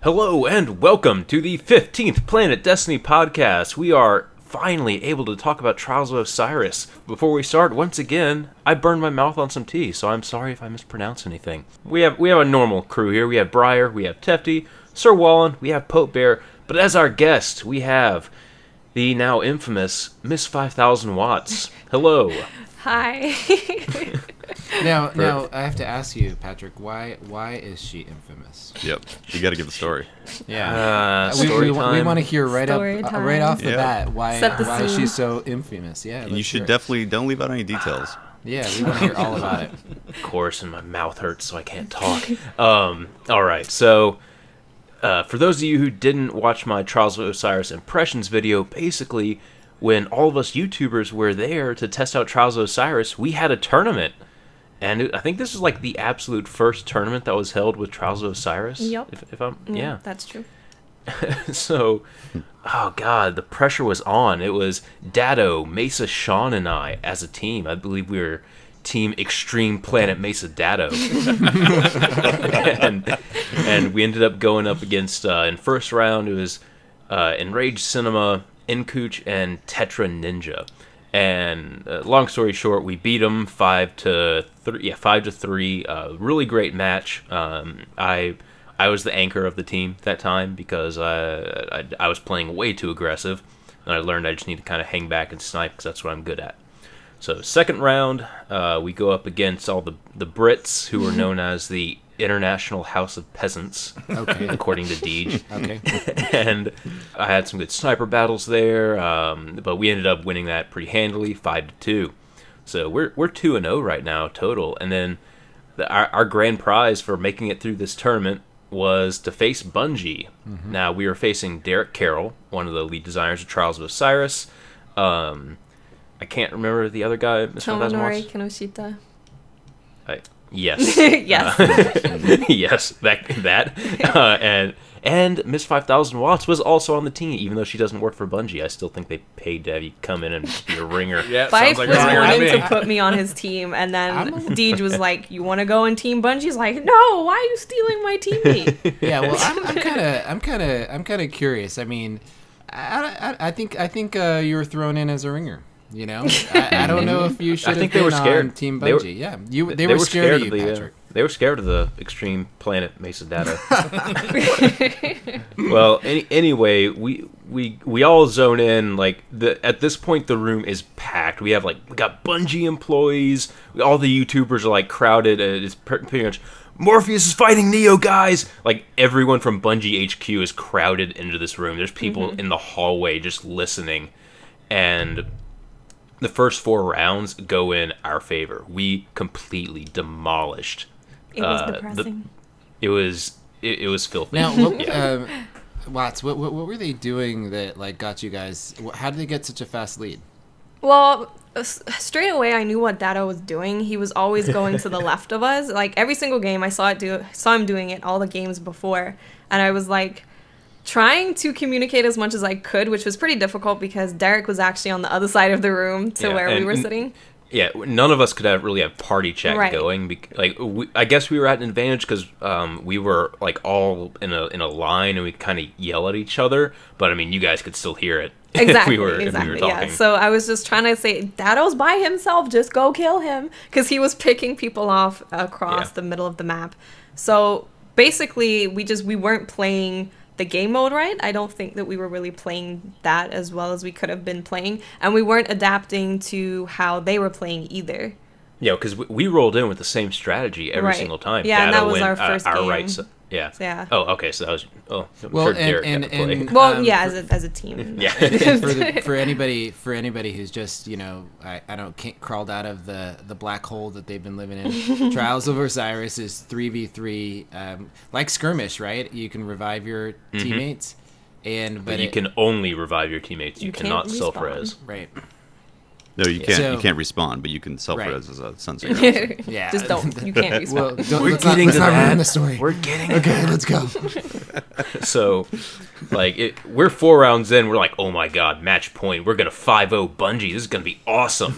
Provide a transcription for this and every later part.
Hello and welcome to the 15th Planet Destiny podcast. We are finally able to talk about Trials of Osiris. Before we start, once again, I burned my mouth on some tea, so I'm sorry if I mispronounce anything. We have a normal crew here. We have Briar, we have Tefty, Sir Wallen, we have Pope Bear, but as our guest, we have the now infamous Miss 5000 Watts. Hello. Hi. Now, I have to ask you, Patrick, why is she infamous? Yep, you got to give the story. Yeah, we want to hear right off the bat why she's so infamous. Yeah, you should definitely don't leave out any details. Yeah, we want to hear all about it. Of course, and my mouth hurts, so I can't talk. All right, so for those of you who didn't watch my Trials of Osiris impressions video, basically, when all of us YouTubers were there to test out Trials of Osiris, we had a tournament. And I think this is like the absolute first tournament that was held with Trials of Osiris. Yep. Yeah, that's true. So, oh god, the pressure was on. It was Dado, Mesa, Sean, and I as a team. I believe we were Team Extreme Planet Mesa Dado. and we ended up going up against, in first round, it was Enraged Cinema, Incooch, and Tetra Ninja. And long story short, we beat them 5-3. Yeah, 5-3. Really great match. I was the anchor of the team that time because I was playing way too aggressive, and I learned I just need to kind of hang back and snipe because that's what I'm good at. So second round, we go up against all the Brits, who are known as the International House of Peasants, okay, according to Deej. Okay. And I had some good sniper battles there, but we ended up winning that pretty handily, 5-2. So we're 2-0 right now total. And then our grand prize for making it through this tournament was to face Bungie. Mm-hmm. Now we were facing Derek Carroll, one of the lead designers of Trials of Osiris. I can't remember the other guy. Tomonori Kinoshita. Yes. Yes. Yes, that. And Miss 5000 Watts was also on the team, even though she doesn't work for Bungie. I still think they paid to have you come in and be a ringer. Yeah, Fife was wanting to put me on his team, and then Deej was like, "You want to go in Team Bungie's?" Like, "No, why are you stealing my teammate?" Yeah, well, I'm kind of curious. I mean, I think you were thrown in as a ringer. You know, I don't know if you should have been on Team Bungie. They were scared of you, Patrick. They were scared of the Extreme Planet Mesa Data. Well, anyway, we all zone in. Like at this point, the room is packed. We got Bungie employees. All the YouTubers are like crowded. It's pretty much Morpheus is fighting Neo, guys. Like everyone from Bungie HQ is crowded into this room. There's people in the hallway just listening, and the first 4 rounds go in our favor. We completely demolished. It was depressing. It was filthy. Now, Watts, what were they doing that got you guys? How did they get such a fast lead? Well, straight away I knew what Dado was doing. He was always going to the left of us. Like every single game, I saw him doing it all the games before, and I was like trying to communicate as much as I could, which was pretty difficult because Derek was actually on the other side of the room to where we were sitting. Yeah, none of us could really have party chat going. I guess we were at an advantage because we were all in a line and we kind of yell at each other. But I mean, you guys could still hear it. Exactly. if we were talking. Yeah. So I was just trying to say, Dado's by himself. Just go kill him, because he was picking people off across the middle of the map. So basically, we weren't playing the game mode right. I don't think that we were really playing that as well as we could have been playing, and we weren't adapting to how they were playing either. Yeah, because we rolled in with the same strategy every single time. Yeah, and that was our first game. Yeah. Yeah. Oh, okay. So that was. Oh, well, sure Derek got to play. Well, yeah, as a team. Yeah. for anybody who's just can't crawled out of the black hole that they've been living in. Trials of Osiris is 3v3, like skirmish, right? You can revive your teammates, but you can only revive your teammates. You cannot self-res. Right. No, you can't. You can't respawn, but you can self-res as a sunset. Yeah, just don't. You can't respawn. Well, let's not ruin the story. We're getting. Okay, let's go. So, we're 4 rounds in. We're like, oh my god, match point. We're gonna 5-0 Bungie. This is gonna be awesome.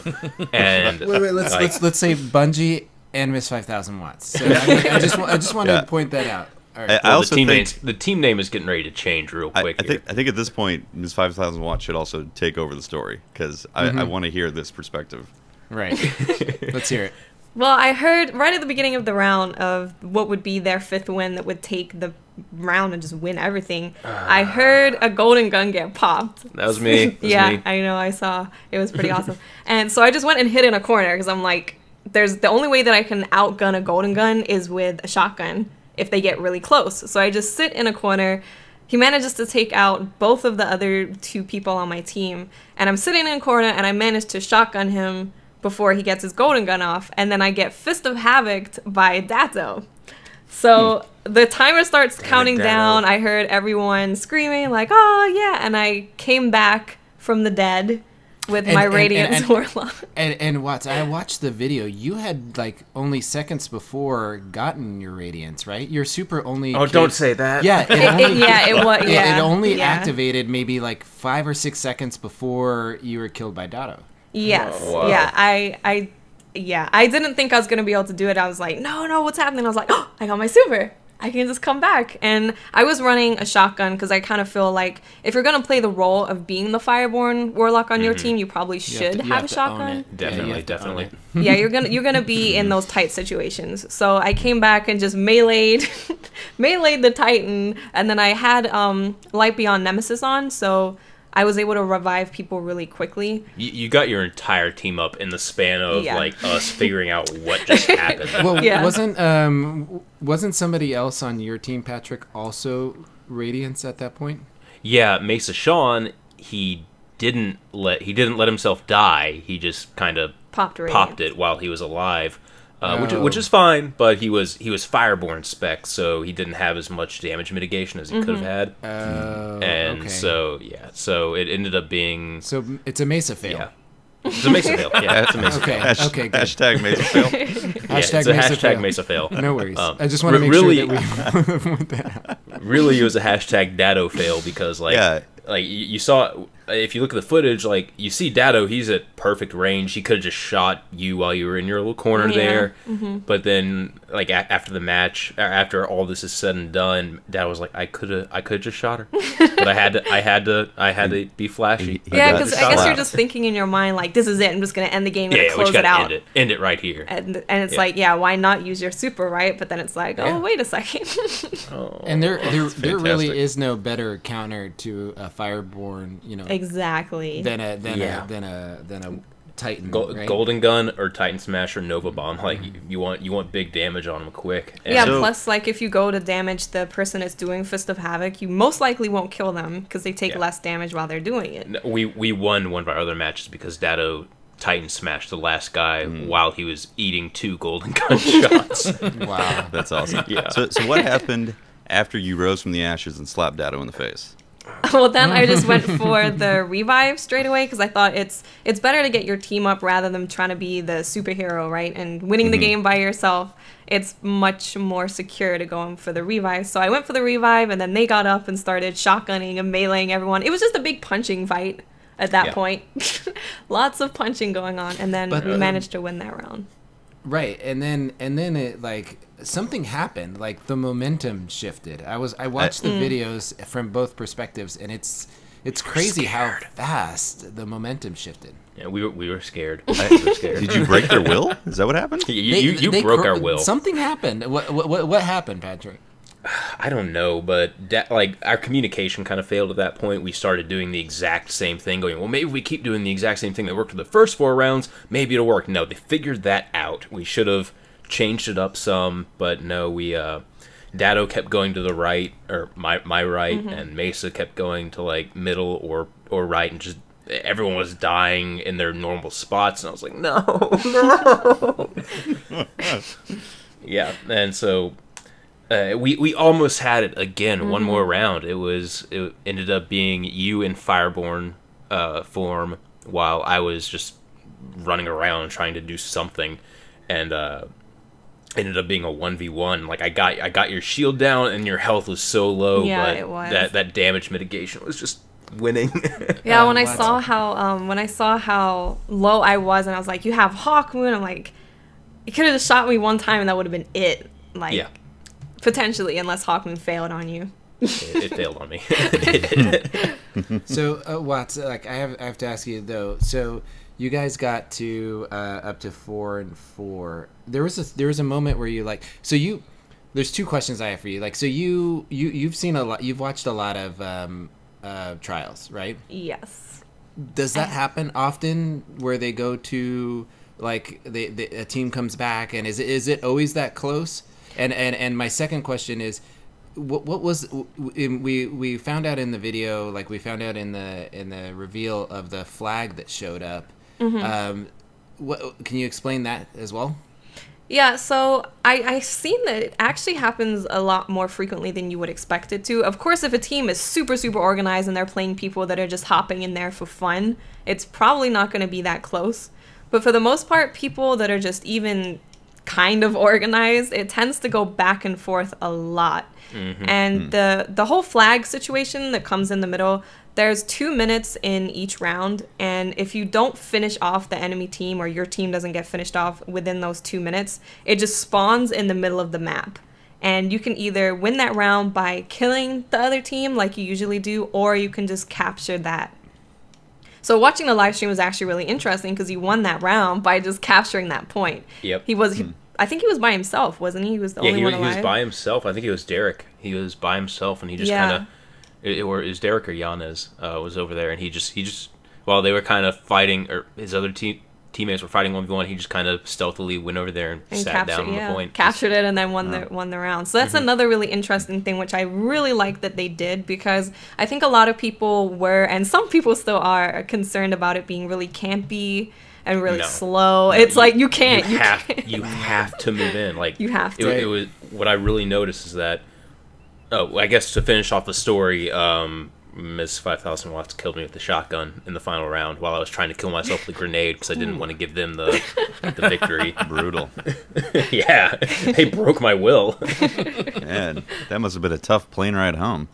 And wait. Let's say Bungie and Miss 5000 Watts. So I just wanted to point that out. All right. I also think the team name is getting ready to change real quick. I think at this point, Ms. 5000 Watts should also take over the story because I want to hear this perspective. Right. Let's hear it. Well, I heard right at the beginning of the round of what would be their 5th win that would take the round and just win everything. I heard a golden gun get popped. That was me. Me. I know. I saw. It was pretty awesome. And so I just went and hid in a corner because I'm like, there's the only way that I can outgun a golden gun is with a shotgun if they get really close. So I just sit in a corner. He manages to take out both of the other 2 people on my team. And I'm sitting in a corner and I manage to shotgun him before he gets his golden gun off, and then I get Fist of Havoc by Datto. So the timer starts counting down. I heard everyone screaming like, "Oh yeah!" And I came back from the dead with my Radiance Warlock. And Watts, I watched the video. You had like only seconds before gotten your Radiance, right? Your super only. Oh, don't say that. Yeah, it only activated maybe like 5 or 6 seconds before you were killed by Datto. Yes. Oh, wow. Yeah. I didn't think I was gonna be able to do it. I was like, no, what's happening? I was like, oh, I got my super. I can just come back. And I was running a shotgun because I kind of feel like if you're gonna play the role of being the Fireborn Warlock on your team, you probably should have a shotgun. Definitely. Yeah, you're gonna be in those tight situations. So I came back and just meleeed the Titan, and then I had Light Beyond Nemesis on, so I was able to revive people really quickly. You got your entire team up in the span of like us figuring out what just happened. Well, wasn't somebody else on your team, Patrick, also Radiance at that point? Yeah, Mesa Sean, he didn't let himself die. He just kind of popped it while he was alive. Which is fine, but he was Fireborn spec, so he didn't have as much damage mitigation as he could have had. So it ended up being. So it's a Mesa fail. Yeah, it's a Mesa fail. Yeah, it's a Mesa fail. Okay, good. Hashtag Mesa fail. Hashtag Mesa fail. No worries. I just want to make sure that we want that. Really, it was a hashtag Datto fail because like you saw. If you look at the footage, like you see Datto, he's at perfect range. He could have just shot you while you were in your little corner there. But then, like after the match, after all this is said and done, Datto was like, I could have just shot her, but I had to be flashy. Yeah, because I guess you're just thinking in your mind like, this is it. I'm just gonna end the game and close it out. End it right here. And it's like, why not use your super, right? But then it's like, oh, wait a second. And there really is no better counter to a Fireborn, exactly. Than a Titan, right? Golden Gun or Titan Smash or Nova Bomb. Like you want big damage on them quick. And plus like if you go to damage the person that's doing Fist of Havoc, you most likely won't kill them because they take less damage while they're doing it. We won one of our other matches because Datto Titan smashed the last guy while he was eating 2 Golden Gun shots. Wow, that's awesome. Yeah. So what happened after you rose from the ashes and slapped Datto in the face? Well, then I just went for the revive straight away because I thought it's better to get your team up rather than trying to be the superhero, right? And winning the game by yourself, it's much more secure to go in for the revive. So I went for the revive, and then they got up and started shotgunning and meleeing everyone. It was just a big punching fight at that point. Lots of punching going on, and then we managed to win that round. Right, and then it like something happened, like the momentum shifted. I watched the videos from both perspectives, and it's crazy how fast the momentum shifted. Yeah, we were scared. We were scared. Did you break their will? Is that what happened? You broke our will. Something happened. What happened, Patrick? I don't know, but like our communication kind of failed at that point. We started doing the exact same thing, going, well, maybe if we keep doing the exact same thing that worked for the first 4 rounds, maybe it'll work. No, they figured that out. We should have changed it up some, but no, Datto kept going to the right, or my right, and Mesa kept going to like middle or right, and just everyone was dying in their normal spots, and I was like, no. Yeah, and so we almost had it again. One more round. It ended up being you in Fireborn form while I was just running around trying to do something, and ended up being a 1v1. Like I got your shield down and your health was so low, but it was. that damage mitigation was just winning. Yeah, when I saw how low I was, and I was like, you have Hawk Moon, I'm like, you could have just shot me one time and that would have been it. Like, Potentially, unless Hawkman failed on you. It failed on me. It did. So, Watts, like I have to ask you though. So, you guys got to up to 4 and 4. There was a moment where you like. So you, there's two questions I have for you. Like, so you've seen a lot. You've watched a lot of trials, right? Yes. Does that happen often where they go to like a team comes back, and is it always that close? And my second question is, what was we found out in the video, like we found out in the reveal of the flag that showed up. What can you explain that as well? Yeah, so I've seen that it actually happens a lot more frequently than you would expect it to. Of course, if a team is super, super organized and they're playing people that are just hopping in there for fun, it's probably not going to be that close. But for the most part, people that are just even kind of organized, it tends to go back and forth a lot. And the whole flag situation that comes in the middle, there's 2 minutes in each round, and if you don't finish off the enemy team or your team doesn't get finished off within those 2 minutes, it just spawns in the middle of the map. And you can either win that round by killing the other team like you usually do, or you can just capture that. So watching the live stream was actually really interesting because he won that round by just capturing that point. Yep. I think he was by himself, wasn't he? He was the only one alive. He was by himself. I think it was Derek. He was by himself, and he just kind of... It was Derek or Yanez was over there, and he just while they were kind of fighting, or his other teammates were fighting 1v1, he just kind of stealthily went over there and sat down on the point. Captured it and then won the round. So that's another really interesting thing, which I really like that they did, because I think a lot of people were, and some people still are, concerned about it being really campy and really slow. It's like you can't. You have to move in. Like you have to. It was what I really noticed is that. Oh, I guess to finish off the story, Ms. 5000 Watts killed me with the shotgun in the final round while I was trying to kill myself with a grenade because I didn't want to give them the victory. Brutal. Yeah, they broke my will. Man, that must have been a tough plane ride home.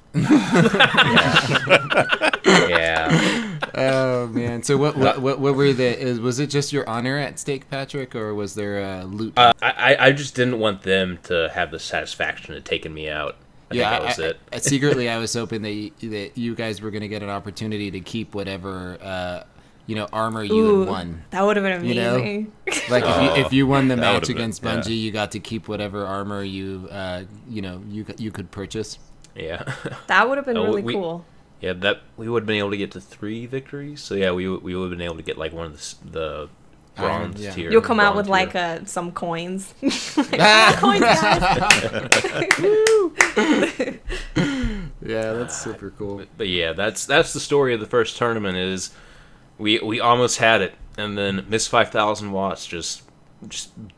Yeah. Oh man. So what were was it just your honor at stake, Patrick, or was there loot? I just didn't want them to have the satisfaction of taking me out. I think that was it. Secretly, I was hoping that you guys were going to get an opportunity to keep whatever armor you had won. That would have been amazing. Like if you won the match against Bungie, you got to keep whatever armor you could purchase. Yeah. That would have been really cool. Yeah, that we would have been able to get to 3 victories. So yeah, we would have been able to get like one of the bronze tier. You'll come out with like some coins. Coins, guys. Yeah, that's super cool. But yeah, that's the story of the first tournament. Is we almost had it, and then Miss 5000 Watts just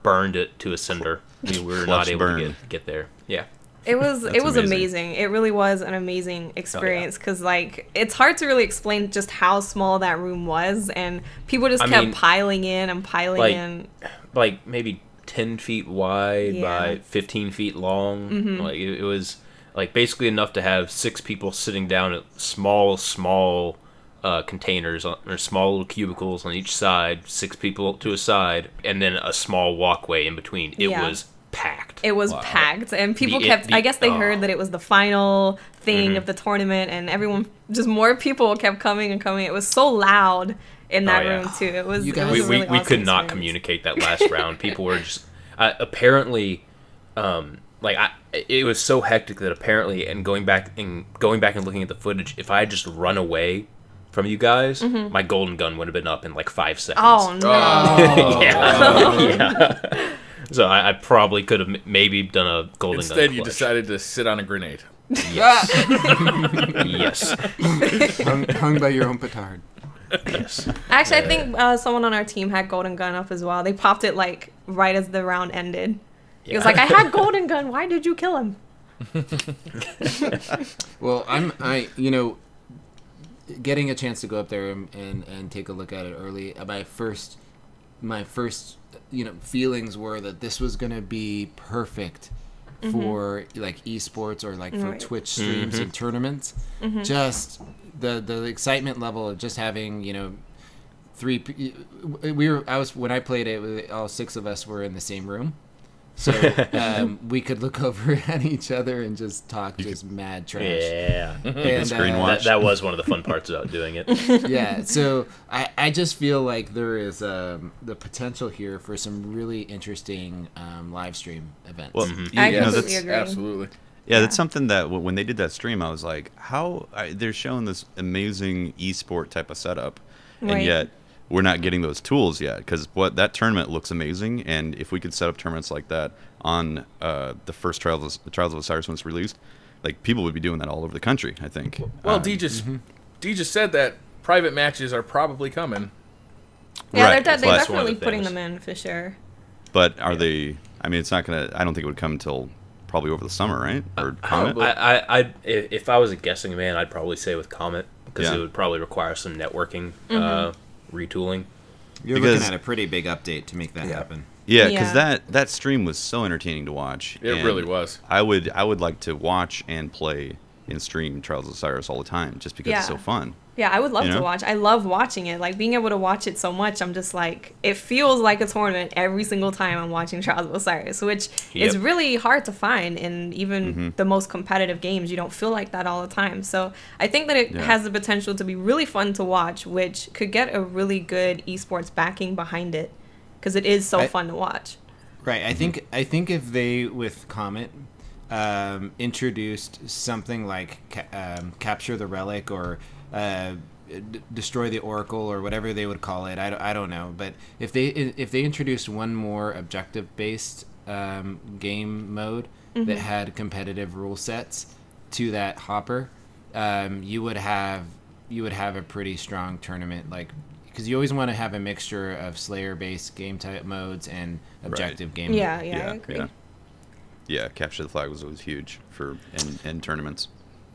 burned it to a cinder. We were not able to get there. Yeah. It was amazing. It really was an amazing experience because like it's hard to really explain just how small that room was, and people just kept piling in and piling in. Like maybe 10 feet wide by 15 feet long. Like it was like basically enough to have 6 people sitting down at small containers or small little cubicles on each side, 6 people to a side, and then a small walkway in between. It was packed. It was packed, and people kept. I guess they heard that it was the final thing of the tournament, and more people kept coming and coming. It was so loud in that room too. It was. We could not communicate that last round. People were just apparently, it was so hectic that apparently, and going back and looking at the footage, if I had just run away from you guys, my golden gun would have been up in like 5 seconds. Oh no! Yeah. So I probably could have maybe done a golden gun. Instead, you decided to sit on a grenade. Yes. Yes. Hung by your own petard. Yes. Actually, I think someone on our team had golden gun up as well. They popped it like right as the round ended. He was like, "I had golden gun. Why did you kill him?" Well, getting a chance to go up there and take a look at it early. My first feelings were that this was going to be perfect for like esports or like for Twitch streams and tournaments. Just the excitement level of just having when I played it, all 6 of us were in the same room. So we could look over at each other and just talk just mad trash. Yeah. And, screen watch. That was one of the fun parts about doing it. Yeah, so I just feel like there is the potential here for some really interesting live stream events. Well, I you know, completely that's, agree. Absolutely. yeah, that's something that when they did that stream, I was like, they're showing this amazing esport type of setup, and Right. yet we're not getting those tools yet. Because that tournament looks amazing, and if we could set up tournaments like that on the first Trials of Osiris when it's released, like people would be doing that all over the country. I think. Well, D just said that private matches are probably coming. Yeah, Right, they're but- definitely putting things. them in for sure. But are they? I mean, it's not gonna. I don't think it would come until probably over the summer, right? Or Comet. If I was a guessing man, I'd probably say with Comet because Yeah. it would probably require some networking retooling. You're because- looking at a pretty big update to make that happen. Yeah, because Yeah. that stream was so entertaining to watch. It and really was. I would like to watch and play and stream Trials of Osiris all the time, just because it's Yeah. so fun. Yeah, I would love You to know? watch. I love watching it. Like being able to watch it so much, I'm just like, it feels like a tournament every single time I'm watching Trials of Osiris, which is Yep. really hard to find in even the most competitive games. You don't feel like that all the time. So I think that it Yeah. has the potential to be really fun to watch, which could get a really good esports backing behind it because it is so fun to watch. Right. I think if they with Comet introduced something like capture the relic or destroy the oracle or whatever they would call it, I don't know. But if they introduced one more objective based game mode that had competitive rule sets to that hopper, you would have a pretty strong tournament. Like, because you always want to have a mixture of Slayer-based game type modes and objective game. Yeah, mode. I agree. Yeah, capture the flag was always huge for in tournaments.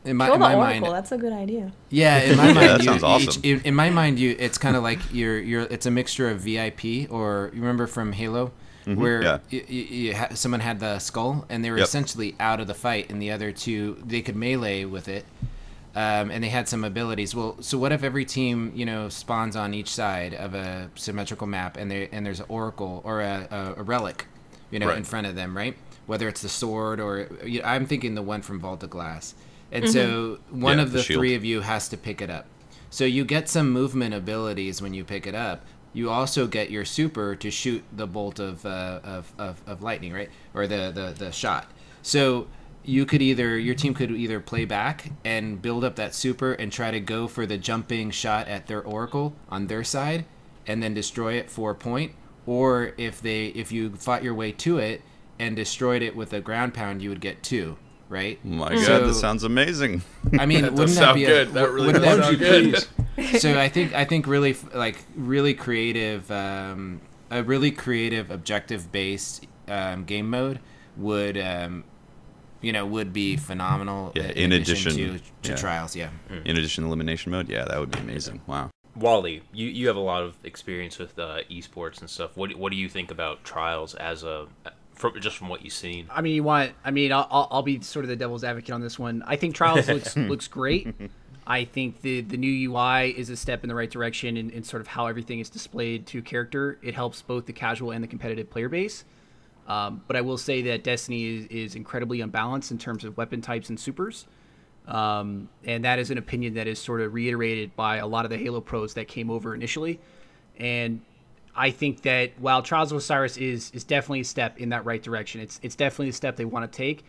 In my, Kill in the my oracle. mind, That's a good idea. yeah. In my Yeah, mind, that sounds awesome. in my mind, it's kind of like it's a mixture of VIP or you remember from Halo, where yeah. someone had the skull and they were Yep. essentially out of the fight, and the other two they could melee with it. And they had some abilities. Well, so what if every team, spawns on each side of a symmetrical map, and there's an oracle or a relic, Right. in front of them, right? Whether it's the sword or I'm thinking the one from Vault of Glass, and so one Yeah, of the the shield. three of you has to pick it up. So you get some movement abilities when you pick it up. You also get your super to shoot the bolt of lightning, right, or the shot. So your team could either play back and build up that super and try to go for the jumping shot at their oracle on their side and then destroy it for a point, or if you fought your way to it and destroyed it with a ground pound, you would get 2, right? My God, So- this sounds amazing. I mean, That wouldn't does that sound be good. That really wouldn't does that sound be- good. So I think really creative, a really creative objective based game mode would would be phenomenal. Yeah, in addition to yeah. trials, yeah. In addition to elimination mode, yeah, that would be amazing. Wow. Wally, you have a lot of experience with esports and stuff. What do you think about trials as from what you've seen? I mean, I'll be sort of the devil's advocate on this one. I think Trials looks great. I think the new UI is a step in the right direction in sort of how everything is displayed to character. It helps both the casual and the competitive player base. But I will say that Destiny is incredibly unbalanced in terms of weapon types and supers. And that is an opinion that is sort of reiterated by a lot of the Halo pros that came over initially. And I think that while Trials of Osiris is definitely a step in that right direction, it's definitely a step they want to take.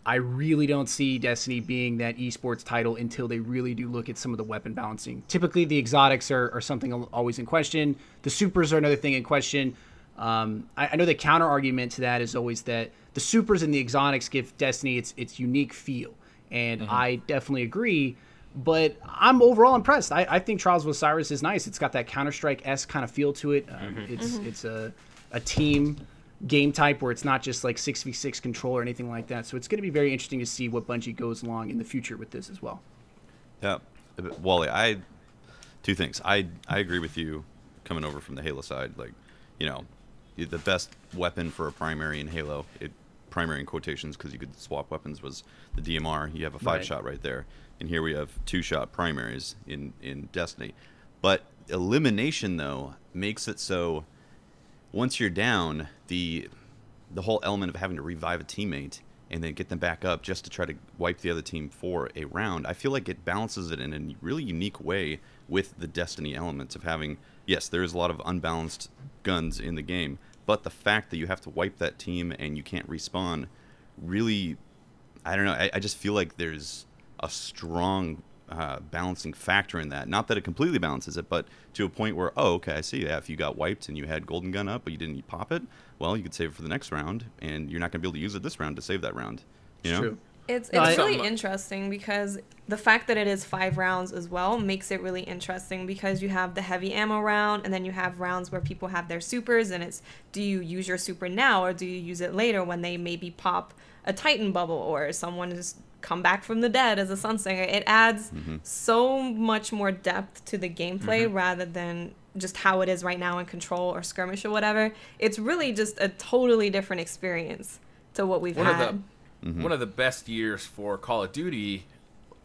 I really don't see Destiny being that esports title until they really do look at some of the weapon balancing. Typically, the exotics are something always in question. The supers are another thing in question. I know the counter argument to that is always that the supers and the exotics give Destiny its unique feel, and I definitely agree. But I'm overall impressed. I think Trials of Osiris is nice. It's got that Counter-Strike-esque kind of feel to it. It's a team game type where it's not just like 6v6 control or anything like that. So it's going to be very interesting to see what Bungie goes along in the future with this as well. Yeah, Wally, two things. I agree with you coming over from the Halo side. Like, the best weapon for a primary in Halo, primary in quotations because you could swap weapons, was the DMR. You have a 5-shot right there. And here we have 2-shot primaries in Destiny. But elimination, though, makes it so once you're down, the the whole element of having to revive a teammate and then get them back up just to try to wipe the other team for a round, I feel like it balances it in a really unique way with the Destiny elements of having, yes, there is a lot of unbalanced guns in the game, but the fact that you have to wipe that team and you can't respawn really, I don't know, I just feel like there's a strong balancing factor in that. Not that it completely balances it, but to a point where, oh, okay, I see. Yeah, if you got wiped and you had Golden Gun up, but you didn't pop it, well, you could save it for the next round, and you're not going to be able to use it this round to save that round. You know? True. It's really interesting because the fact that it is 5 rounds as well makes it really interesting because you have the heavy ammo round and then you have rounds where people have their supers and it's, do you use your super now or do you use it later when they maybe pop a Titan bubble or someone has come back from the dead as a Sunsinger? It adds so much more depth to the gameplay rather than just how it is right now in Control or Skirmish or whatever. It's really just a totally different experience to what we've had. One of the best years for Call of Duty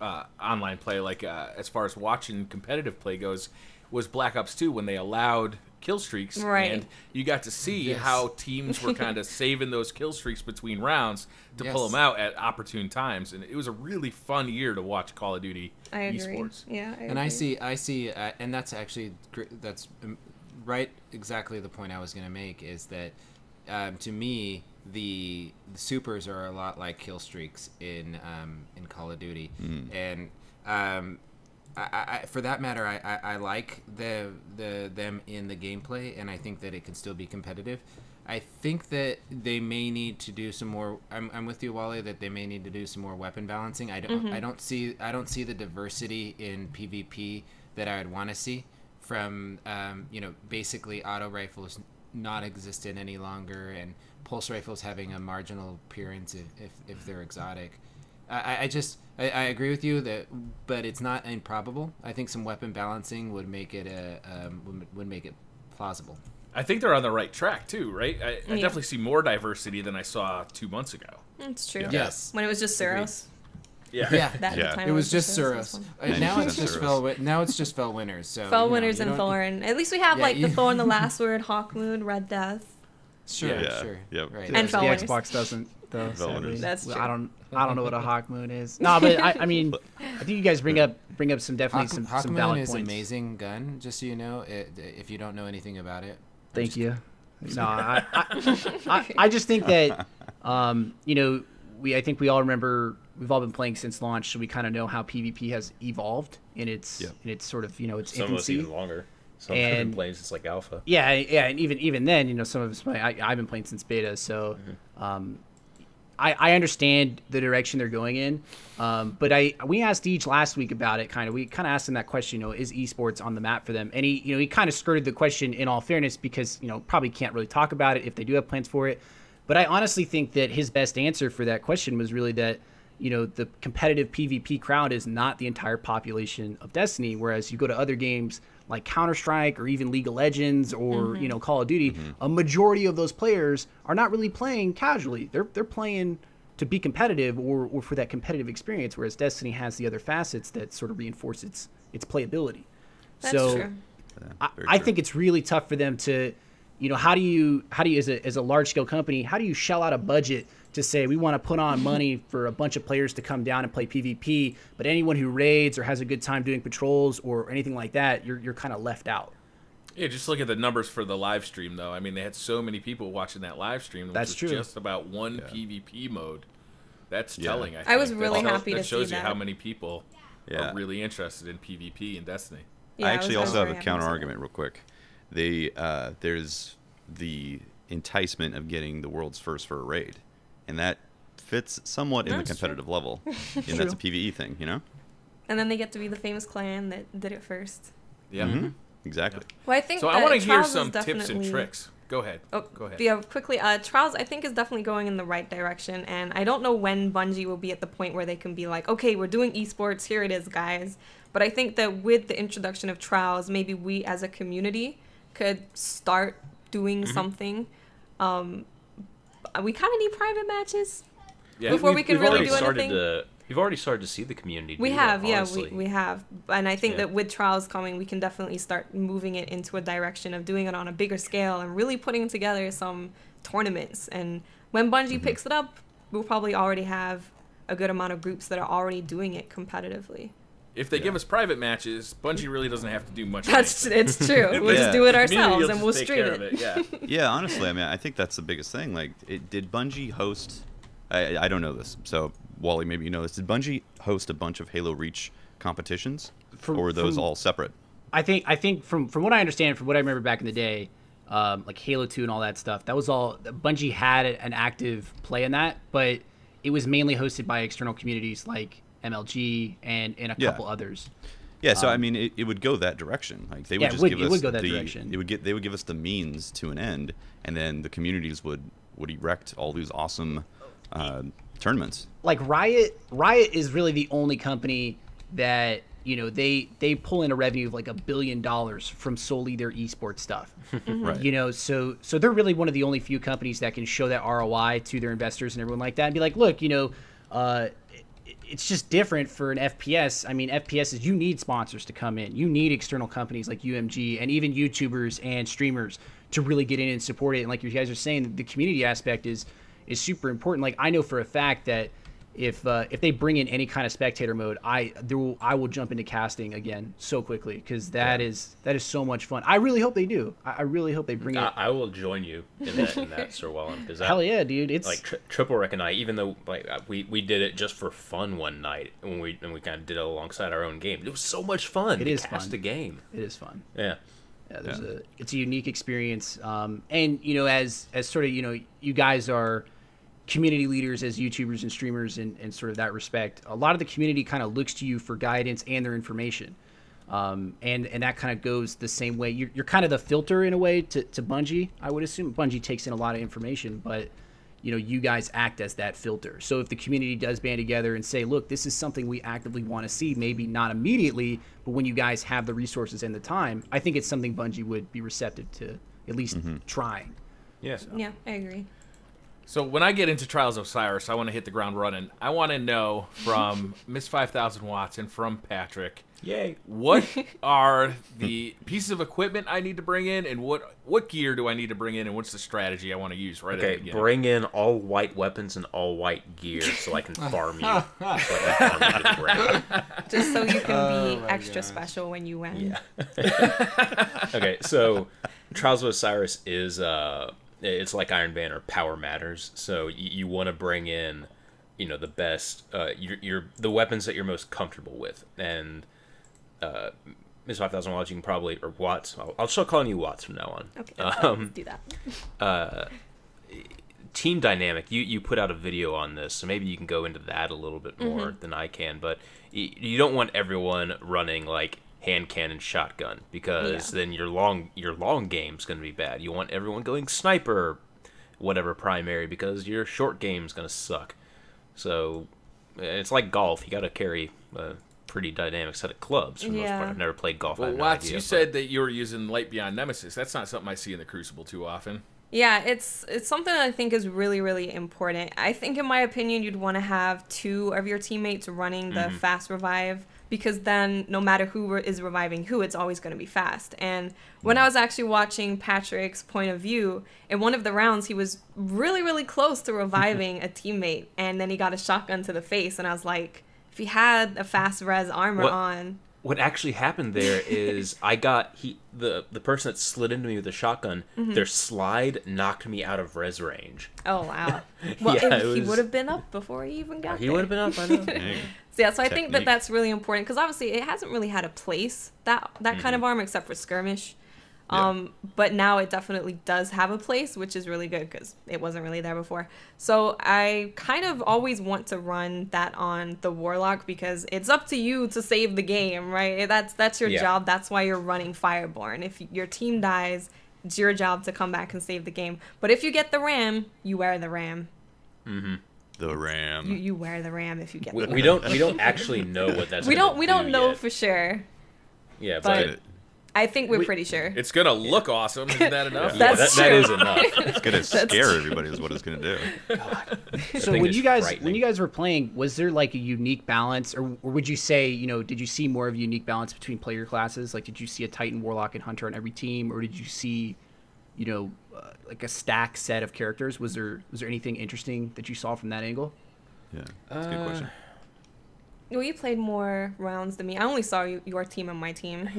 online play, like as far as watching competitive play goes, was Black Ops 2 when they allowed kill streaks. Right. And you got to see how teams were kind of saving those kill streaks between rounds to pull them out at opportune times. And it was a really fun year to watch Call of Duty Esports. Yeah, I agree. And I see, and that's actually, that's right exactly the point I was going to make is that to me, the supers are a lot like kill streaks in Call of Duty, and I for that matter, I like them in the gameplay, and I think that it can still be competitive. I think that they may need to do some more. I'm with you, Wally, that they may need to do some more weapon balancing. I don't see the diversity in PvP that I would want to see from basically auto rifles not existent any longer and pulse rifles having a marginal appearance if they're exotic. I agree with you that, but it's not improbable. I think some weapon balancing would make it would make it plausible. I think they're on the right track too, right? I definitely see more diversity than I saw 2 months ago. It's true. Yeah. Yes. When it was just Suros. Yeah. Time It was just Suros. Now it's just Suros. Now it's just Fell Winners. So Fell Winners and Thorn. At least we have the Thorn, the Last Word, Hawkmoon, Red Death. Sure. Yep. Right. And The Fell Winners. Xbox doesn't though. Sadly. That's true. I don't know what a Hawkmoon is. No, but I mean, I think you guys bring up some definitely some Hawkmoon valid is points. an amazing gun. Just so you know, if you don't know anything about it. Thank you. No, I just think that I think we all remember we've all been playing since launch, so we kind of know how PvP has evolved in its sort of its Some of us infancy. even longer. Some have been playing since like alpha. Yeah, and even then, some of us. I've been playing since beta, so I understand the direction they're going in. But we asked Deej last week about it. We kind of asked him that question. Is esports on the map for them? And he kind of skirted the question in all fairness because probably can't really talk about it if they do have plans for it. But I honestly think that his best answer for that question was really that the competitive PvP crowd is not the entire population of Destiny, whereas you go to other games like Counter-Strike or even League of Legends or Call of Duty, a majority of those players are not really playing casually. They're playing to be competitive or for that competitive experience, whereas Destiny has the other facets that sort of reinforce its playability. That's true. I think it's really tough for them to, how do you as a large scale company, how do you shell out a budget to say we want to put on money for a bunch of players to come down and play PvP, but anyone who raids or has a good time doing patrols or anything like that, you're kind of left out. Yeah, just look at the numbers for the live stream, though. I mean, they had so many people watching that live stream. That's true. Just about one PvP mode. That's telling. I think. I was really happy to see that. That shows you how many people are really interested in PvP in Destiny. Yeah, I actually also have a very counter happy to see argument real quick. There's the enticement of getting the world's first for a raid, and that fits somewhat in the competitive level, and that's a PvE thing, And then they get to be the famous clan that did it first. Yeah. Exactly. Well, I think So I want to hear Trials some is tips and definitely- tricks. Go ahead. Oh, Go ahead. Yeah, quickly. Trials, I think, is definitely going in the right direction, and I don't know when Bungie will be at the point where they can be like, okay, we're doing esports, here it is, guys. But I think that with the introduction of Trials, maybe we as a community could start doing something. We kind of need private matches before we can We've really already do started anything. You've already started to see the community do we have, that, yeah, honestly. we have. And I think Yeah. that with Trials coming, we can definitely start moving it into a direction of doing it on a bigger scale and really putting together some tournaments. And when Bungie picks it up, we'll probably already have a good amount of groups that are already doing it competitively. If they give us private matches, Bungie really doesn't have to do much. It's true. We'll Yeah. just do it The community ourselves will and just we'll take stream care of it. Yeah. Yeah, honestly, I mean, I think that's the biggest thing. Like, did Bungie host? I don't know this, so Wally, maybe you know this. Did Bungie host a bunch of Halo Reach competitions, or were those all separate? I think from what I understand, from what I remember back in the day, like Halo 2 and all that stuff, that was all Bungie had an active play in that, but it was mainly hosted by external communities like MLG and a couple others. Yeah, so I mean, it would go that direction. Like they would just give us would go that direction. They would give us the means to an end, and then the communities would erect all these awesome tournaments. Like Riot is really the only company that, you know, they pull in a revenue of like $1 billion from solely their esports stuff. Right. You know, so they're really one of the only few companies that can show that ROI to their investors and everyone like that and be like, look, you know, it's just different for an FPS. I mean, FPS is, you need sponsors to come in. You need external companies like UMG and even YouTubers and streamers to really get in and support it. And like you guys are saying, the community aspect is super important. Like, I know for a fact that if they bring in any kind of spectator mode, I will jump into casting again so quickly, because that is so much fun. I really hope they do. I really hope they bring it. I will join you in that Sir Wellham, because Hell yeah, dude! It's like Triple Wreck and I, even though like we did it just for fun one night when we kind of did it alongside our own game. It was so much fun. It is cast fun. a game. It is fun. Yeah. Yeah, it's a unique experience. And you know, as sort of, you know, you guys are community leaders as YouTubers and streamers in sort of that respect. A lot of the community kind of looks to you for guidance and their information. And that kind of goes the same way. You're kind of the filter in a way to Bungie, I would assume. Bungie takes in a lot of information, but you know, you guys act as that filter. So if the community does band together and say, look, this is something we actively want to see, maybe not immediately, but when you guys have the resources and the time, I think it's something Bungie would be receptive to at least trying. Yeah. Yeah, I agree. So when I get into Trials of Osiris, I want to hit the ground running. I want to know from Miss 5000 Watts and from Patrick, Yay. what are the pieces of equipment I need to bring in, and what gear do I need to bring in, and what's the strategy I want to use right at the Okay, beginning? bring in all white weapons and all white gear so I can farm you. So I can farm you to the ground. Just so you can be extra special when you win. Yeah. Okay, so Trials of Osiris is it's like Iron Banner, power matters. So you want to bring in, you know, the best, the weapons that you're most comfortable with. And Ms. 5000 Watts, you can probably, or Watts, I'll start calling you Watts from now on. Okay, let's do that. Team dynamic, you put out a video on this, so maybe you can go into that a little bit more than I can. But you don't want everyone running like hand cannon shotgun, because then your long game's going to be bad. You want everyone going sniper, whatever primary, because your short game's going to suck. So it's like golf. You got to carry a pretty dynamic set of clubs for the most part. I've never played golf. Well, I have no Watts, idea, you said that you were using Light Beyond Nemesis. That's not something I see in the Crucible too often. Yeah, it's something that I think is really, really important. I think, in my opinion, you'd want to have 2 of your teammates running the fast revive, because then no matter who is reviving who, it's always going to be fast. And when I was actually watching Patrick's point of view, in one of the rounds, he was really, really close to reviving a teammate, and then he got a shotgun to the face, and I was like, if he had a fast res armor on... What actually happened there is I got the person that slid into me with a shotgun, their slide knocked me out of res range. Oh, wow. Well, he would have been up before he even got there. He would have been up, I know. So I think that that's really important, because obviously it hasn't really had a place, that kind of armor, except for skirmish. But now it definitely does have a place, which is really good, because it wasn't really there before. So I kind of always want to run that on the warlock, because it's up to you to save the game, right? That's your job. That's why you're running Fireborn. If your team dies, it's your job to come back and save the game. But if you get the ram, you wear the ram. The ram. You wear the ram if you get the ram. We don't actually know what that's. We don't know yet. for sure. Yeah, but I think we're pretty sure. It's gonna look awesome. Isn't that enough? Yeah, That's that true. is enough. It's gonna scare everybody. Is what it's gonna do. So when you guys were playing, was there like a unique balance, or would you say, did you see more of a unique balance between player classes? Like, did you see a Titan, Warlock, and Hunter on every team, or did you see, like a stack set of characters? Was there anything interesting that you saw from that angle? Yeah, that's a good question. Well, you played more rounds than me. I only saw your team and my team.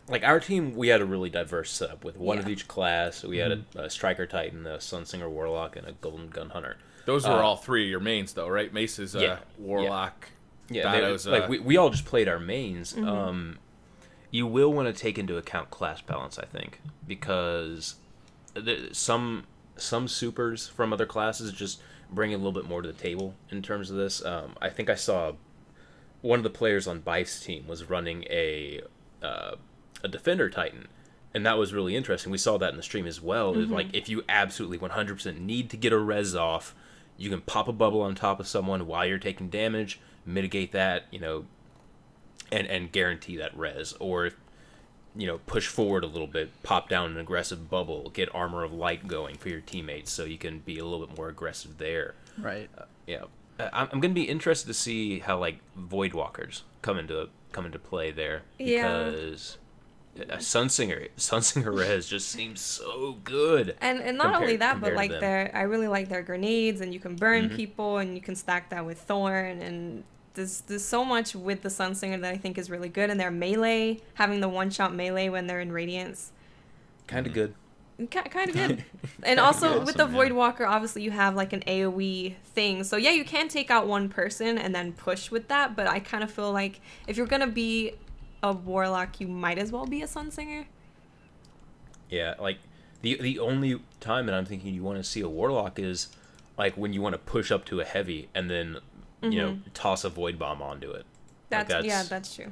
Like our team, we had a really diverse setup with one of Yeah. each class. We had a Striker Titan, a Sunsinger Warlock, and a Golden Gun Hunter. Those were all three of your mains, though, right? Mace is Warlock. Yeah, Dino's, like we all just played our mains. You will want to take into account class balance, I think, because some supers from other classes just bring a little bit more to the table in terms of this. I think I saw one of the players on Bife's team was running a Defender Titan, and that was really interesting. We saw that in the stream as well. Like, if you absolutely 100% need to get a res off, you can pop a bubble on top of someone while you're taking damage, mitigate that, and guarantee that res. Or if, push forward a little bit, pop down an aggressive bubble, get Armor of Light going for your teammates so you can be a little bit more aggressive there. Right. I'm going to be interested to see how, like, Voidwalkers come into play there, because Sunsinger res just seems so good. And not only that, but like compared to I really like their grenades, and you can burn people, and you can stack that with Thorn, and there's so much with the Sunsinger that I think is really good. And their melee, having the one-shot melee when they're in Radiance, kind of good. Kind of good. And also awesome, with the yeah. Voidwalker, obviously you have like an AoE thing. So yeah, you can take out one person and then push with that, but I kind of feel like if you're going to be a Warlock, you might as well be a Sunsinger. Yeah, like the only time that I'm thinking you want to see a Warlock is like when you want to push up to a heavy and then toss a Void Bomb onto it. That's true.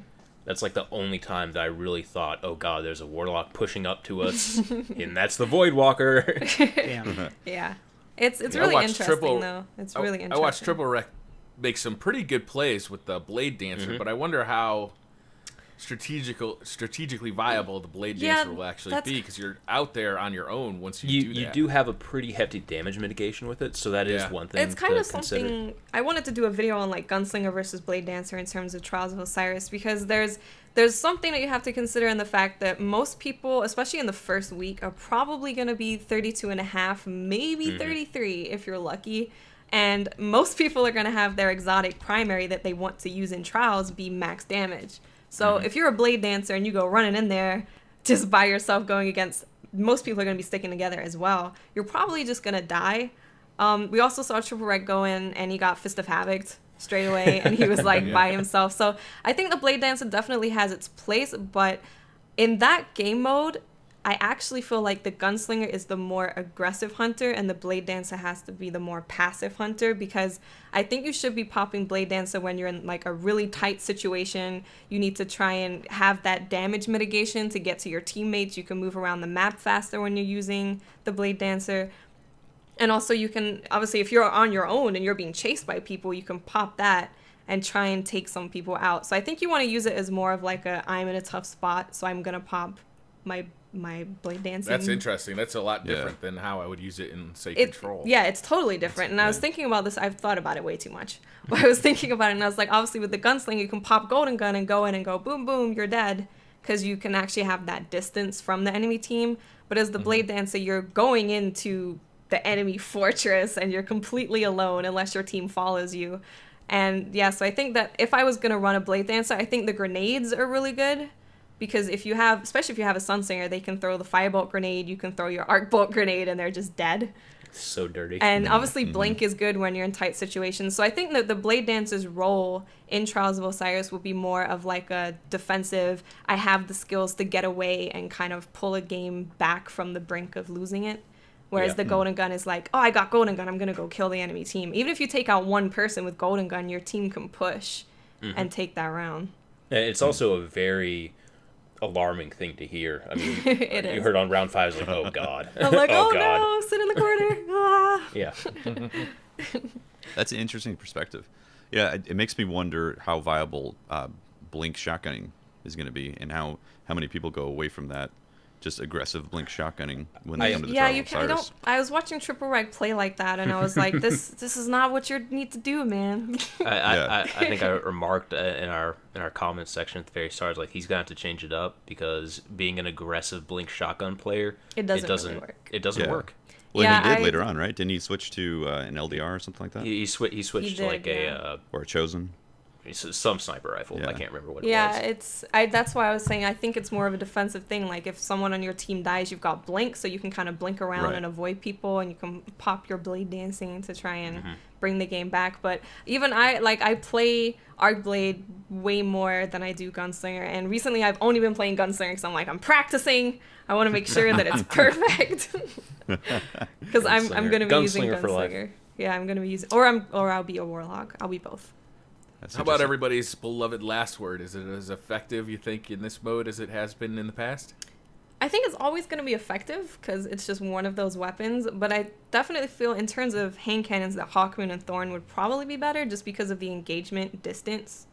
That's like the only time that I really thought, oh god, there's a Warlock pushing up to us, and that's the Voidwalker. Damn. Yeah. It's really interesting though. It's really interesting. I watched Triple Rec make some pretty good plays with the Blade Dancer, but I wonder how strategically viable the Blade Dancer will actually be, because you're out there on your own once you do that. You do have a pretty hefty damage mitigation with it, so that is one thing. It's kind of consider. something I wanted to do a video on, like Gunslinger versus Blade Dancer in terms of Trials of Osiris, because there's something that you have to consider in the fact that most people, especially in the first week, are probably going to be 32 and a half, maybe 33 if you're lucky. And most people are going to have their exotic primary that they want to use in Trials be max damage. So if you're a Blade Dancer and you go running in there just by yourself going against, most people are going to be sticking together as well, you're probably just going to die. We also saw Triple Rec go in and he got Fist of Havoc straight away, and he was like by himself. So I think the Blade Dancer definitely has its place, but in that game mode, I actually feel like the Gunslinger is the more aggressive hunter and the Blade Dancer has to be the more passive hunter, because I think you should be popping Blade Dancer when you're in like a really tight situation. You need to try and have that damage mitigation to get to your teammates. You can move around the map faster when you're using the Blade Dancer. And also you can, obviously if you're on your own and you're being chased by people, you can pop that and try and take some people out. So I think you want to use it as more of like I'm in a tough spot, so I'm going to pop my Blade Dancing. That's interesting. That's a lot different than how I would use it in, say, Control. Yeah, it's totally different. And I was thinking about this. I've thought about it way too much. But I was thinking about it, and I was like, obviously with the Gunslinger, you can pop Golden Gun and go in and go boom, boom, you're dead, because you can actually have that distance from the enemy team. But as the Blade Dancer, you're going into the enemy fortress, and you're completely alone unless your team follows you. And yeah, so I think that if I was going to run a Blade Dancer, I think the grenades are really good. Because if you have, especially if you have a Sunsinger, they can throw the Firebolt grenade, you can throw your Arc Bolt grenade, and they're just dead. So dirty. And obviously Blink is good when you're in tight situations. So I think that the Blade Dancer's role in Trials of Osiris will be more of like a defensive, I have the skills to get away and kind of pull a game back from the brink of losing it. Whereas the Golden Gun is like, oh, I got Golden Gun, I'm going to go kill the enemy team. Even if you take out one person with Golden Gun, your team can push and take that round. And it's also a very alarming thing to hear. I mean, you heard on round 5, it's like, oh god. I'm like, oh god. no, sit in the corner. Ah. Yeah. That's an interesting perspective. Yeah, it makes me wonder how viable Blink shotgunning is going to be, and how many people go away from that just aggressive blink shotgunning when they come to the yeah, Trial you of can. Osiris. I was watching Triple Reg play like that, and I was like, this is not what you need to do, man. I think I remarked in our comments section at the very start, like he's gonna have to change it up because being an aggressive blink shotgun player, it doesn't really work. It doesn't work. Well, yeah, he did later on, right? Didn't he switch to an LDR or something like that? He switched to like or a Chosen. Some sniper rifle. Yeah. I can't remember what it was. Yeah, that's why I was saying I think it's more of a defensive thing. Like if someone on your team dies, you've got blink, so you can kind of blink around and avoid people, and you can pop your blade dancing to try and bring the game back. But even I play Arcblade way more than I do Gunslinger, and recently I've only been playing Gunslinger because I'm practicing. I want to make sure that it's perfect because I'm going to be using Gunslinger. Yeah, I'm going to be using, or I'll be a warlock. I'll be both. How about everybody's beloved last word? Is it as effective, you think, in this mode as it has been in the past? I think it's always going to be effective because it's just one of those weapons. But I definitely feel in terms of hand cannons that Hawkmoon and Thorn would probably be better just because of the engagement distance.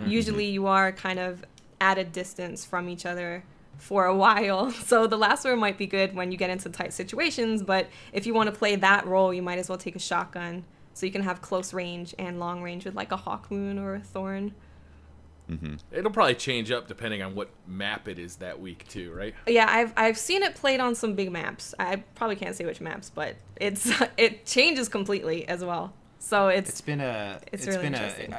Usually you are kind of at a distance from each other for a while. So the last word might be good when you get into tight situations. But if you want to play that role, you might as well take a shotgun. So you can have close range and long range with like a Hawkmoon or a Thorn. It'll probably change up depending on what map it is that week too, right? Yeah, I've seen it played on some big maps. I probably can't say which maps, but it changes completely as well. So it's really interesting.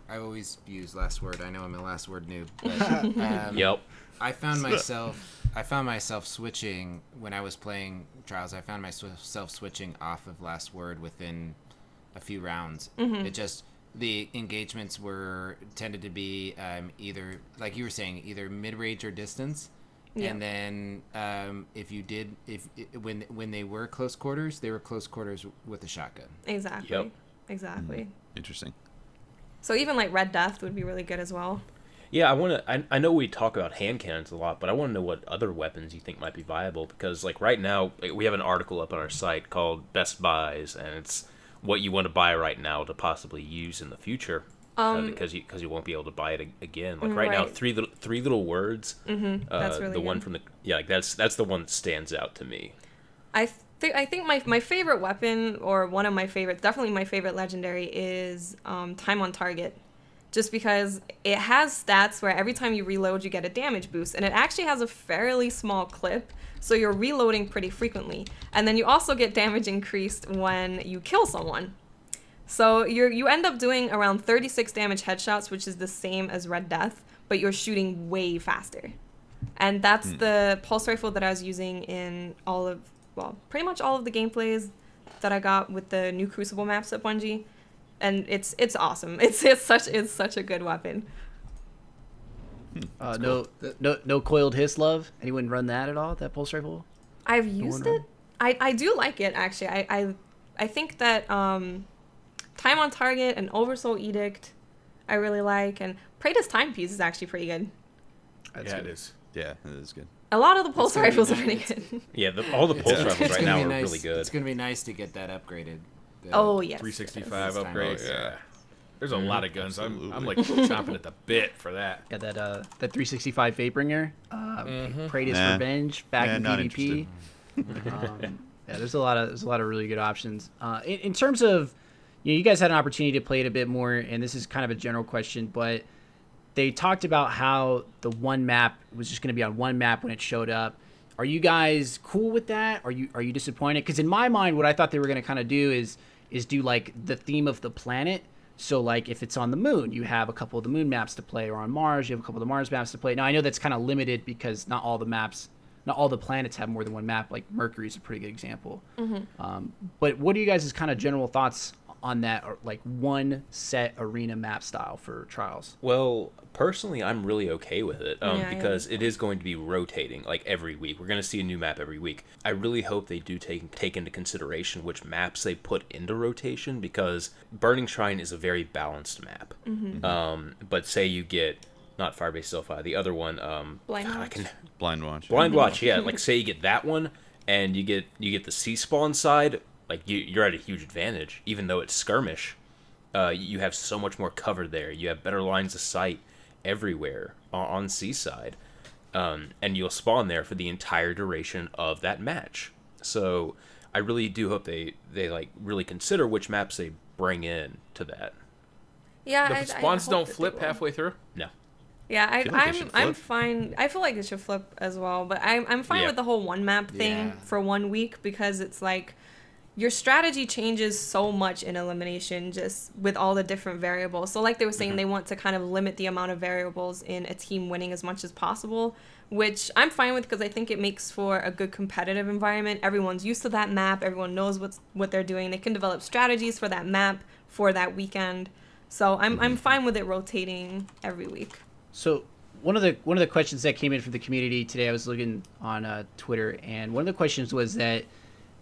I always use last word. I know I'm a last word noob. But, Yep. I found myself switching when I was playing Trials. I found myself switching off of last word within a few rounds. It just, the engagements tended to be either, like you were saying, either mid-range or distance. Yeah. And then when they were close quarters, they were close quarters with a shotgun. Exactly. Yep. Exactly. Interesting. So even like Red Death would be really good as well. Yeah, I know we talk about hand cannons a lot, but I want to know what other weapons you think might be viable, because like right now we have an article up on our site called Best Buys, and it's what you want to buy right now to possibly use in the future, because you won't be able to buy it again. Like right now, three little words. That's really the good. one from the like that's the one that stands out to me. I think my favorite weapon, or one of my favorites, definitely my favorite legendary, is Time on Target. Just because it has stats where every time you reload, you get a damage boost. And it actually has a fairly small clip, so you're reloading pretty frequently. And then you also get damage increased when you kill someone. So you end up doing around 36 damage headshots, which is the same as Red Death, but you're shooting way faster. And that's the pulse rifle that I was using in pretty much all of the gameplays that I got with the new Crucible maps at Bungie. And it's awesome. It's such a good weapon. No coiled hiss, love. Anyone run that at all? That pulse rifle? I've used it. I do like it actually. I think that Time on Target and Oversoul Edict I really like, and Praetor's Timepiece is actually pretty good. That's good. It is. Yeah, it is good. A lot of the pulse rifles are pretty good. Yeah, all the pulse rifles right now are really good. It's gonna be nice to get that upgraded. Oh yes, 365 upgrade. Yeah, there's a lot of guns. I'm like chomping at the bit for that. Yeah, that 365 Fatebringer, Praetor's Revenge back in PvP. Yeah, there's a lot of really good options. In terms of, you guys had an opportunity to play it a bit more, and this is kind of a general question, but they talked about how the one map was just going to be on one map when it showed up. Are you guys cool with that? Are you disappointed? Because in my mind, what I thought they were going to kind of do is do like the theme of the planet. So like if it's on the moon, you have a couple of the moon maps to play, or on Mars, you have a couple of the Mars maps to play. Now I know that's kind of limited because not all the planets have more than one map. Like Mercury's a pretty good example. But what are you guys' kind of general thoughts on that, or like one set arena map style for Trials? Well, personally, I'm really okay with it because it is going to be rotating like every week. We're going to see a new map every week. I really hope they do take into consideration which maps they put into rotation, because Burning Shrine is a very balanced map. But say you get not Firebase Delphi, the other one, Blind Watch. Blind Watch, yeah. Like say you get that one, and you get the C spawn side. Like you're at a huge advantage, even though it's skirmish. You have so much more cover there. You have better lines of sight everywhere on Seaside. And you'll spawn there for the entire duration of that match. So I really do hope they like really consider which maps they bring in to that. Yeah, The spawns don't flip halfway through? No. Yeah, like I'm fine. I feel like it should flip as well, but I'm fine with the whole one map thing for 1 week, because it's like your strategy changes so much in elimination just with all the different variables. So like they were saying, they want to kind of limit the amount of variables in a team winning as much as possible, which I'm fine with because I think it makes for a good competitive environment. Everyone's used to that map. Everyone knows what they're doing. They can develop strategies for that map for that weekend. So I'm fine with it rotating every week. So one of the questions that came in from the community today, I was looking on Twitter, and one of the questions was that,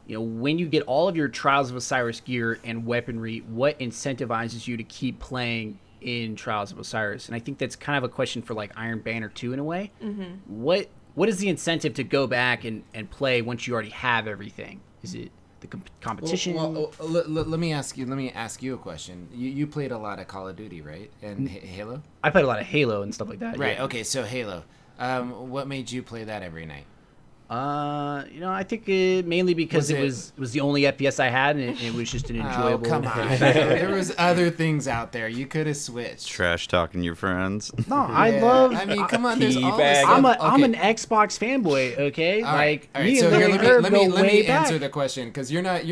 you know, when you get all of your Trials of Osiris gear and weaponry, what incentivizes you to keep playing in Trials of Osiris? And I think that's kind of a question for like Iron Banner 2 in a way. What is the incentive to go back and play once you already have everything? Is it the competition? Let me ask you a question. You played a lot of Call of Duty, right? And Halo? I played a lot of Halo and stuff like that. Right. Yeah. Okay. So Halo. What made you play that every night? You know, I think mainly because it was the only FPS I had, and it was just an enjoyable. Oh, come on. There was other things out there. You could have switched. Trash talking your friends. No, I love. I mean, come on. There's all Teabag. this stuff. I'm an Xbox fanboy. Okay, All right. like All right. me So and here, Larry Herb let go me way back. answer the question, because you're not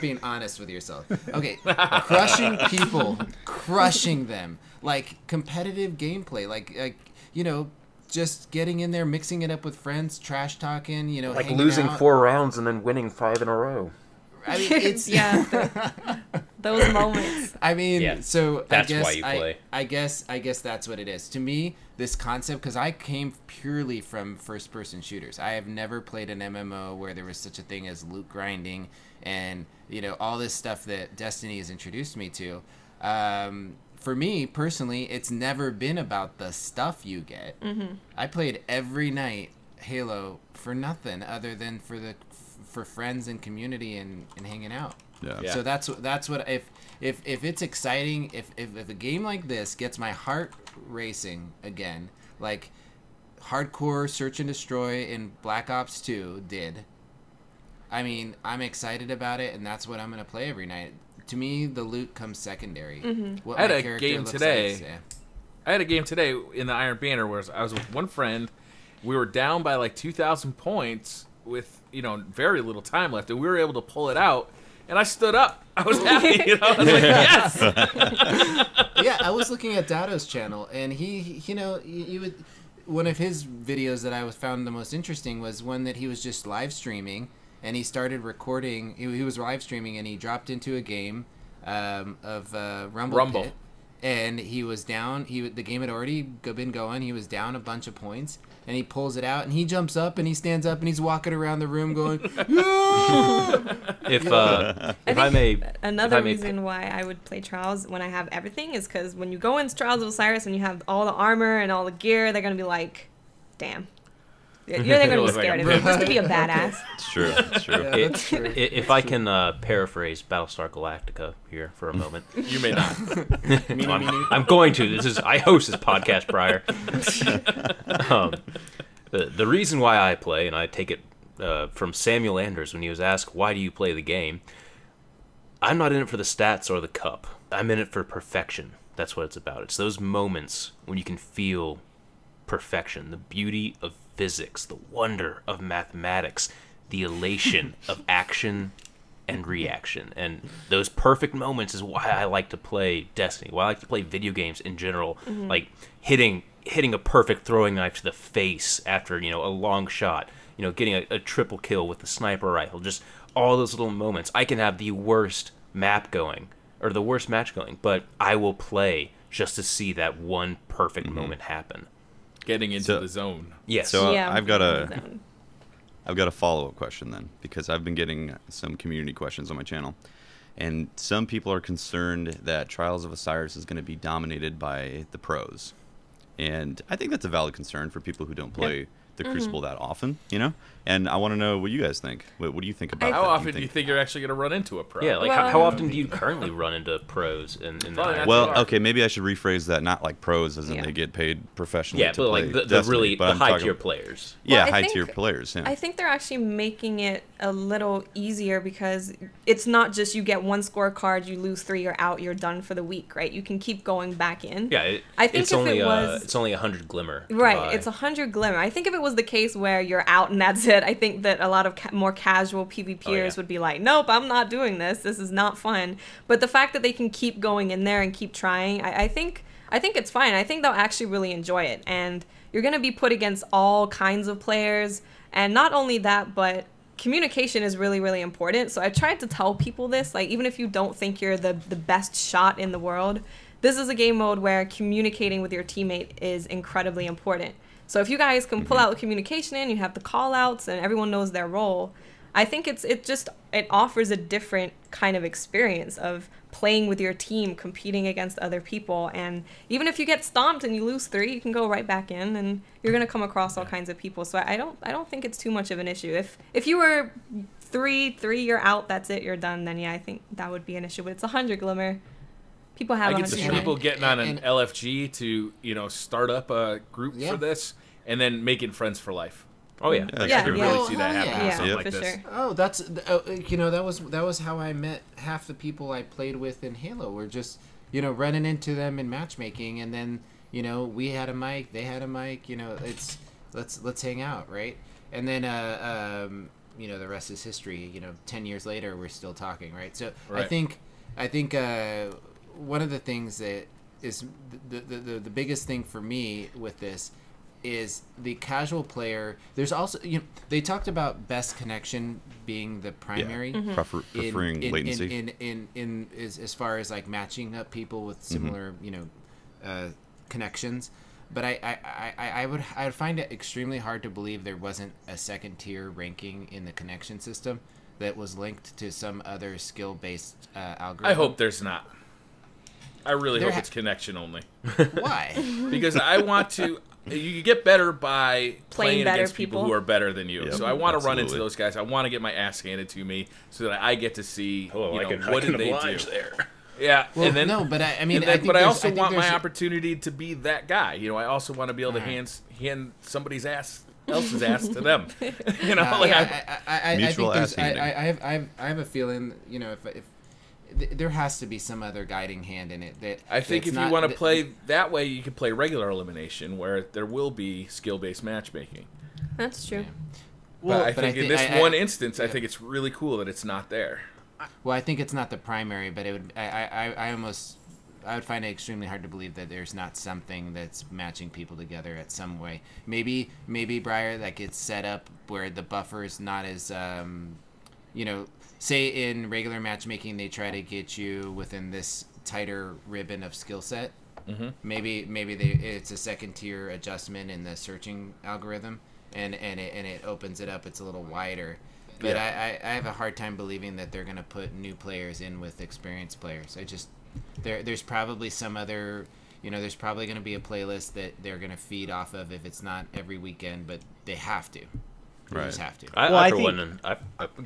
being honest with yourself. Okay, crushing people, crushing them, like competitive gameplay, like you know, just getting in there, mixing it up with friends, trash talking, you know, Like hanging losing out. 4 rounds and then winning 5 in a row. I mean, it's Those moments. I mean, Yeah, so that's I guess why you play. I guess that's what it is. To me, this concept, because I came purely from first-person shooters. I have never played an MMO where there was such a thing as loot grinding and, you know, all this stuff that Destiny has introduced me to. For me, personally, it's never been about the stuff you get. I played every night Halo for nothing other than for friends and community and hanging out. Yeah. So that's what if it's exciting, if a game like this gets my heart racing again, like hardcore search and destroy in Black Ops 2 did. I mean, I'm excited about it, and that's what I'm gonna play every night. To me, the loot comes secondary. What I had my a character game looks today. like, yeah. I had a game today in the Iron Banner where I was with one friend. We were down by like 2,000 points with, you know, very little time left, and we were able to pull it out. And I stood up. I was happy, you know. I was like, yes. Yeah, I was looking at Dado's channel, and he you know, you would. One of his videos that I found the most interesting was one that he was just live streaming, and he started recording. He was live streaming, and he dropped into a game of Rumble. Pit, and he was down. The game had already been going. He was down a bunch of points, and he pulls it out, and he jumps up, and he stands up, and he's walking around the room going, "Yeah!" If I may, Another reason why I would play Trials when I have everything is because when you go into Trials of Osiris and you have all the armor and all the gear, they're gonna be like, "Damn." They're gonna be scared of you just to be a badass. It's true. It's true. if I can paraphrase Battlestar Galactica here for a moment. You may not. I'm going to. I host this podcast, Briar. The reason why I play, and I take it from Samuel Anders when he was asked, why do you play the game? I'm not in it for the stats or the cup. I'm in it for perfection. That's what it's about. It's those moments when you can feel perfection, the beauty of physics, the wonder of mathematics, the elation of action and reaction. And those perfect moments is why I like to play Destiny, why I like to play video games in general. Like hitting a perfect throwing knife to the face after, you know, a long shot, you know, getting a triple kill with the sniper rifle, just all those little moments. I can have the worst map going or the worst match going, but I will play just to see that one perfect moment happen. Getting into the zone. Yes. So Yeah, I've got a follow-up question then, because I've been getting some community questions on my channel, and some people are concerned that Trials of Osiris is going to be dominated by the pros, and I think that's a valid concern for people who don't play the Crucible that often, you know. And I want to know what you guys think. What do you think about? How that? often do you think you're actually going to run into a pro? Yeah, like Well, how often do you currently run into pros in the Probably not. Well, They are. okay, maybe I should rephrase that. Not like pros, as in Yeah. they get paid professionally. Yeah, to but play like the Destiny, really but the I'm high talking- tier players. Yeah, Well, I high think- tier players. Yeah. I think they're actually making it a little easier because it's not just you get one scorecard, you lose 3, you're out, you're done for the week, right? You can keep going back in. Yeah, I think it's if only it was it's only 100 glimmer. to right, buy. it's 100 glimmer. I think if it was the case where you're out and that's it, I think that a lot of more casual PvPers yeah. would be like, nope, I'm not doing this. This is not fun. But the fact that they can keep going in there and keep trying, I think it's fine. I think they'll actually really enjoy it. And you're going to be put against all kinds of players. And not only that, but communication is really, really important. So I tried to tell people this, like, even if you don't think you're the best shot in the world, this is a game mode where communicating with your teammate is incredibly important. So if you guys can pull out the communication in, you have the call outs and everyone knows their role, I think it offers a different kind of experience of playing with your team, competing against other people. And even if you get stomped and you lose 3, you can go right back in and you're going to come across all kinds of people. So I don't think it's too much of an issue. If you were 3, you're out, that's it, you're done, then yeah, I think that would be an issue. But it's 100 glimmer. People have I can 100 see glimmer. people getting on an and- LFG to, start up a group Yeah. for this and then making friends for life. Oh yeah. Yeah, Yeah, I can yeah. really Oh, see that hell happening yeah. with Yeah, something for like this. sure. Oh, that was how I met half the people I played with in Halo. We're just running into them in matchmaking, and then we had a mic, they had a mic. It's let's hang out, right? And then the rest is history. 10 years later, we're still talking, right? So Right. I think one of the things that is the biggest thing for me with this is the casual player. There's also they talked about best connection being the primary. Preferring latency. In as far as like matching up people with similar connections, but I would find it extremely hard to believe there wasn't a second tier ranking in the connection system that was linked to some other skill based algorithm. I hope there's not. I really There hope ha- it's connection only. Why? Because I want to. You get better by playing better against people people. who are better than you. Yep, So I want to run into absolutely. those guys. I want to get my ass handed to me so that I get to see what did they do. there. Yeah, Well, and then no, but I mean, and then, I think but I there's- also think want my there's- opportunity to be that guy. I also want to be able to Alright. hand somebody's else's ass to them. I Mutual think ass handing. I have a feeling, if there has to be some other guiding hand in it. That I think that's if you not- want to that- play that way, you can play regular elimination, where there will be skill-based matchmaking. That's true. Well, But I but think I in thi- this I- one instance, I yeah. think it's really cool that it's not there. Well, I think it's not the primary, but it would. I would find it extremely hard to believe that there's not something that's matching people together at some way. Maybe Briar, like it's set up where the buffer is not as say in regular matchmaking they try to get you within this tighter ribbon of skill set. Mm-hmm. Maybe it's a second tier adjustment in the searching algorithm, and it opens it up. It's a little wider. But I have a hard time believing that they're going to put new players in with experienced players. There's probably some other, there's probably going to be a playlist that they're going to feed off of if it's not every weekend, but they have to. They Right. just have to. I for think- one,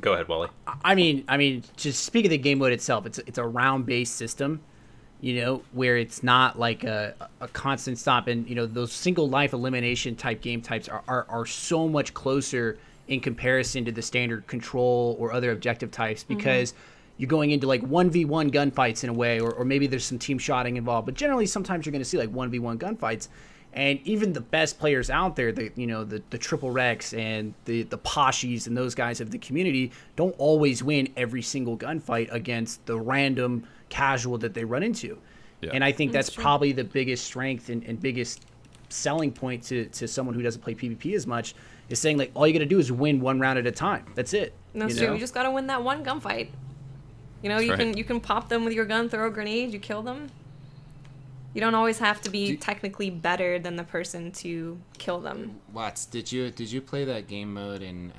go ahead, Wally. I mean, just speak of the game mode itself. It's a round-based system, where it's not like a constant stop. And those single life elimination type game types are so much closer in comparison to the standard control or other objective types because you're going into like 1v1 gunfights in a way, or maybe there's some team shotting involved. But generally, sometimes you're going to see like 1v1 gunfights. And even the best players out there, the Triple Rex and the Poshies and those guys of the community don't always win every single gunfight against the random casual that they run into. Yeah. And I think that's true. probably the biggest strength and biggest selling point to someone who doesn't play PvP as much is saying like all you got to do is win one round at a time. That's it. That's you true. know? You just gotta win that one gunfight. You right. can pop them with your gun, throw a grenade, you kill them. You don't always have to be technically better than the person to kill them. Watts, did you play that game mode in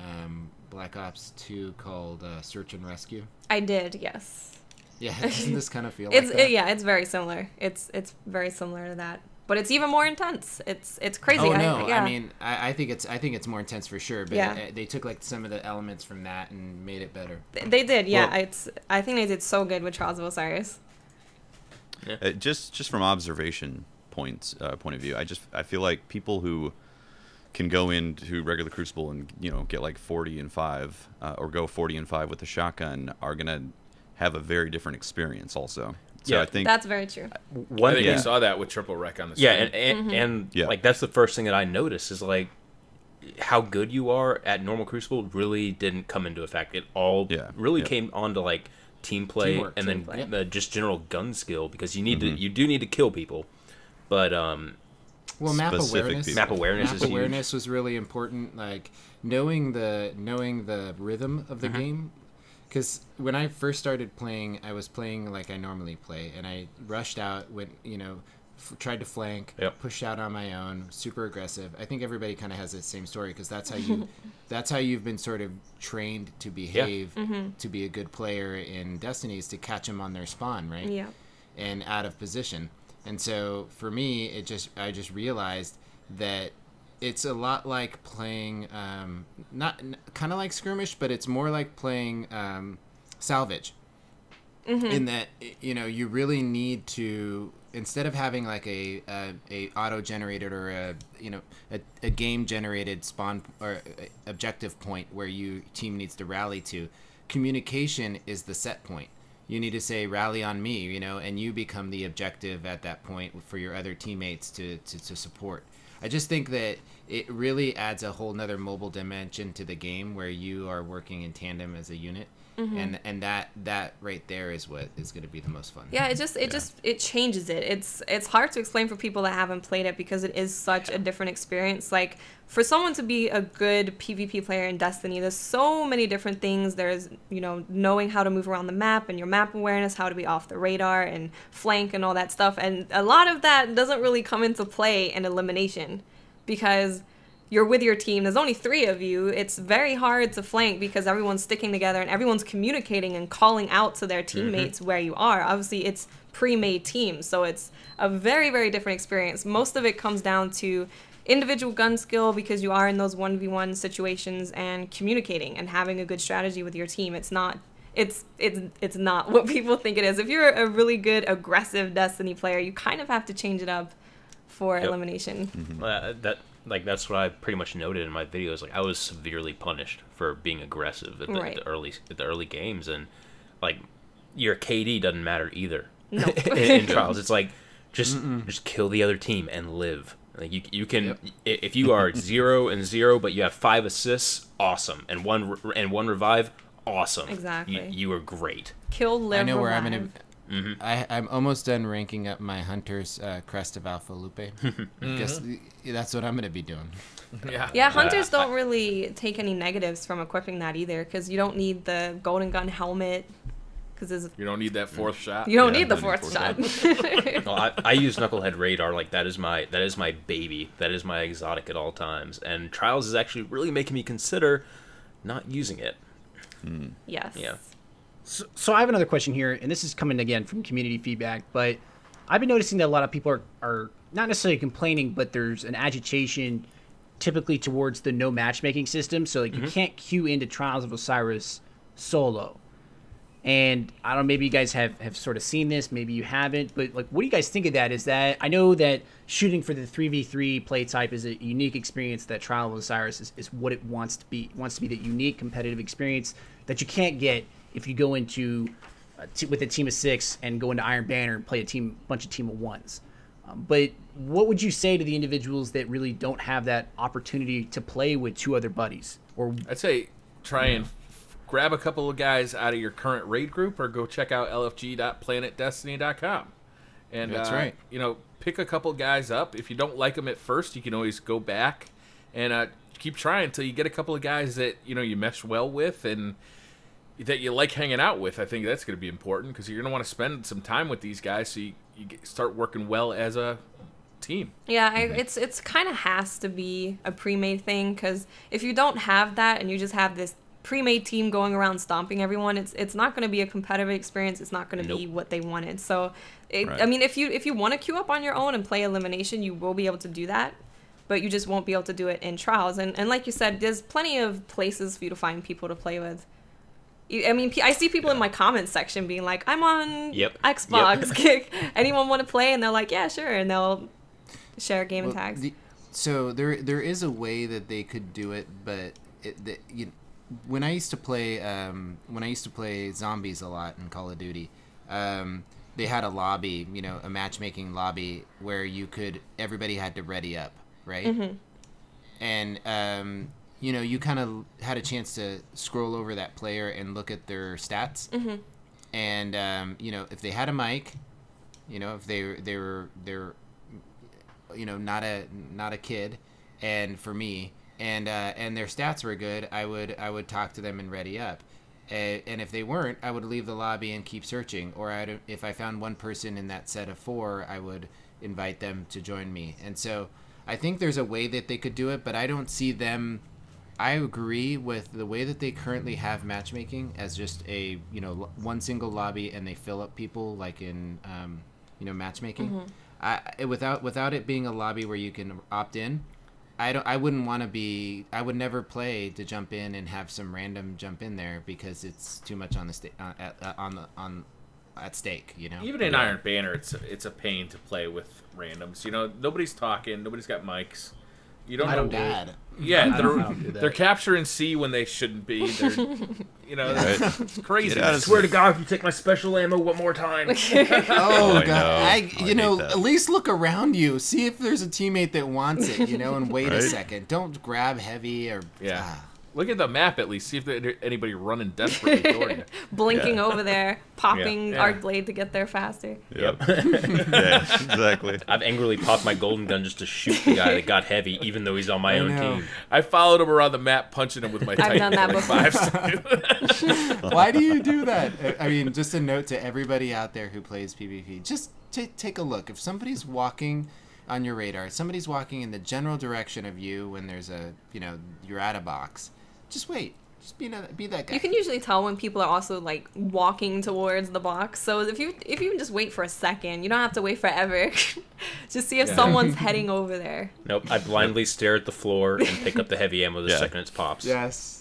Black Ops 2 called Search and Rescue? I did, yes. Yeah, doesn't this kind of feel It's like that? yeah, it's very similar. It's very similar to that. but it's even more intense. It's crazy. Oh no! Yeah. I mean, I think it's more intense for sure. But Yeah. they took like some of the elements from that and made it better. They did, yeah. Well- I think they did so good with Trials of Osiris. Just from observation point of view, I feel like people who can go into regular Crucible and get like 40-5 or go 40-5 with the shotgun are gonna have a very different experience also. So Yeah. I think That's very true. One I think thing, we saw that with Triple Rec on the stream. yeah, and Yeah. like that's the first thing that I noticed is like how good you are at normal Crucible really didn't come into effect. It all really came on to like team play Teamwork. and Team then play. just general gun skill because you need you do need to kill people, but Well, map Specific awareness. people. Map awareness is huge. awareness was really important. Like knowing the rhythm of the Mm-hmm. game. Because when I first started playing, I was playing like I normally play, and I rushed out, went tried to flank, Yep. pushed out on my own, super aggressive. I think everybody kind of has the same story because that's how you've been sort of trained to behave, to be a good player in Destiny is to catch them on their spawn, right? Yeah. And out of position. And so for me, I just realized that it's a lot like playing, not kind of like skirmish, but it's more like playing salvage. In that, you really need to, instead of having like a auto generated or a game generated spawn or objective point where your team needs to rally to, communication is the set point. You need to say rally on me, and you become the objective at that point for your other teammates to support. I just think that it really adds a whole nother mobile dimension to the game where you are working in tandem as a unit. And that right there is what is going to be the most fun. Yeah, it changes it. It's hard to explain for people that haven't played it because it is such a different experience. Like for someone to be a good PvP player in Destiny, there's so many different things. There's, knowing how to move around the map and your map awareness, how to be off the radar and flank and all that stuff. And a lot of that doesn't really come into play in elimination because you're with your team. There's only 3 of you. It's very hard to flank because everyone's sticking together and everyone's communicating and calling out to their teammates where you are. Obviously, it's pre-made teams, so it's a very, very different experience. Most of it comes down to individual gun skill because you are in those 1v1 situations and communicating and having a good strategy with your team. It's not what people think it is. If you're a really good aggressive Destiny player, you kind of have to change it up for elimination. That's what I pretty much noted in my videos. Like I was severely punished for being aggressive at the early games, and like your KD doesn't matter either. No. in Trials, it's like just kill the other team and live. Like you can if you are 0-0, but you have 5 assists, awesome, and one revive, awesome. Exactly. You are great. Kill, live, I know where I'm revive. going to... I'm almost done ranking up my Hunter's Crest of Alpha Lupe. Guess that's what I'm going to be doing. Yeah, hunters don't really take any negatives from equipping that either because you don't need the golden gun helmet. You don't need that 4th shot. You don't need the 4th shot. Well, I use Knucklehead Radar. Like that is my baby. That is my exotic at all times. And Trials is actually really making me consider not using it. Yes. Yeah. So I have another question here, and this is coming again from community feedback, but I've been noticing that a lot of people are not necessarily complaining, but there's an agitation typically towards the no matchmaking system. So like you can't queue into Trials of Osiris solo. And I don't know, maybe you guys have sort of seen this, maybe you haven't, but like what do you guys think of that? Is that I know that shooting for the 3v3 play type is a unique experience that Trial of Osiris is what it wants to be. It wants to be that unique competitive experience that you can't get if you go into with a team of 6 and go into Iron Banner and play bunch of team of 1s. But what would you say to the individuals that really don't have that opportunity to play with 2 other buddies? Or I'd say try and grab a couple of guys out of your current raid group or go check out lfg.planetdestiny.com. And that's right. Pick a couple guys up. If you don't like them at first, you can always go back and keep trying until you get a couple of guys that you mesh well with and that you like hanging out with. I think that's going to be important because you're going to want to spend some time with these guys so you start working well as a team. Yeah, it's kind of has to be a pre-made thing because if you don't have that and you just have this pre-made team going around stomping everyone. It's not going to be a competitive experience. It's not going to be what they wanted. So, I mean, if you want to queue up on your own and play elimination, you will be able to do that, but you just won't be able to do it in trials. And like you said, there's plenty of places for you to find people to play with. I mean, I see people in my comments section being like, I'm on Xbox. Anyone want to play? And they're like, yeah, sure. And they'll share game tags. So there is a way that they could do it, but when I used to play zombies a lot in Call of Duty, they had a lobby, a matchmaking lobby where everybody had to ready up, right? Mm-hmm. And you kind of had a chance to scroll over that player and look at their stats, mm-hmm. and if they had a mic, if they're not a kid, and for me, and their stats were good, I would talk to them and ready up, and if they weren't, I would leave the lobby and keep searching, or if I found one person in that set of 4, I would invite them to join me. And so I think there's a way that they could do it, but I don't see them. I agree with the way that they currently have matchmaking as just a one single lobby and they fill up people like in matchmaking. Mm-hmm. Without it being a lobby where you can opt in, I wouldn't want to be. I would never play to jump in and have some random jump in there because it's too much on the at stake. Even in Iron Banner, it's a pain to play with randoms. Nobody's talking. Nobody's got mics. You don't know. Dad. Yeah, they're capturing C when they shouldn't be. It's crazy. I swear to God, if you take my special ammo one more time. Oh God! At least look around you, see if there's a teammate that wants it, and wait a second. Don't grab heavy or. Yeah. Look at the map at least. See if there's anybody running desperately toward you. Blinking over there, popping arc blade to get there faster. Yep. Yeah, exactly. I've angrily popped my golden gun just to shoot the guy that got heavy, even though he's on my own team. I followed him around the map, punching him with my Titan. I've done that before. Why do you do that? I mean, just a note to everybody out there who plays PvP. Just take a look. If somebody's walking on your radar, somebody's walking in the general direction of you when there's you're at a box. Just wait. Just be that guy. You can usually tell when people are also like walking towards the box. So if you just wait for a second, you don't have to wait forever. Just see if someone's heading over there. Nope. I blindly stare at the floor and pick up the heavy ammo the second it pops. Yes.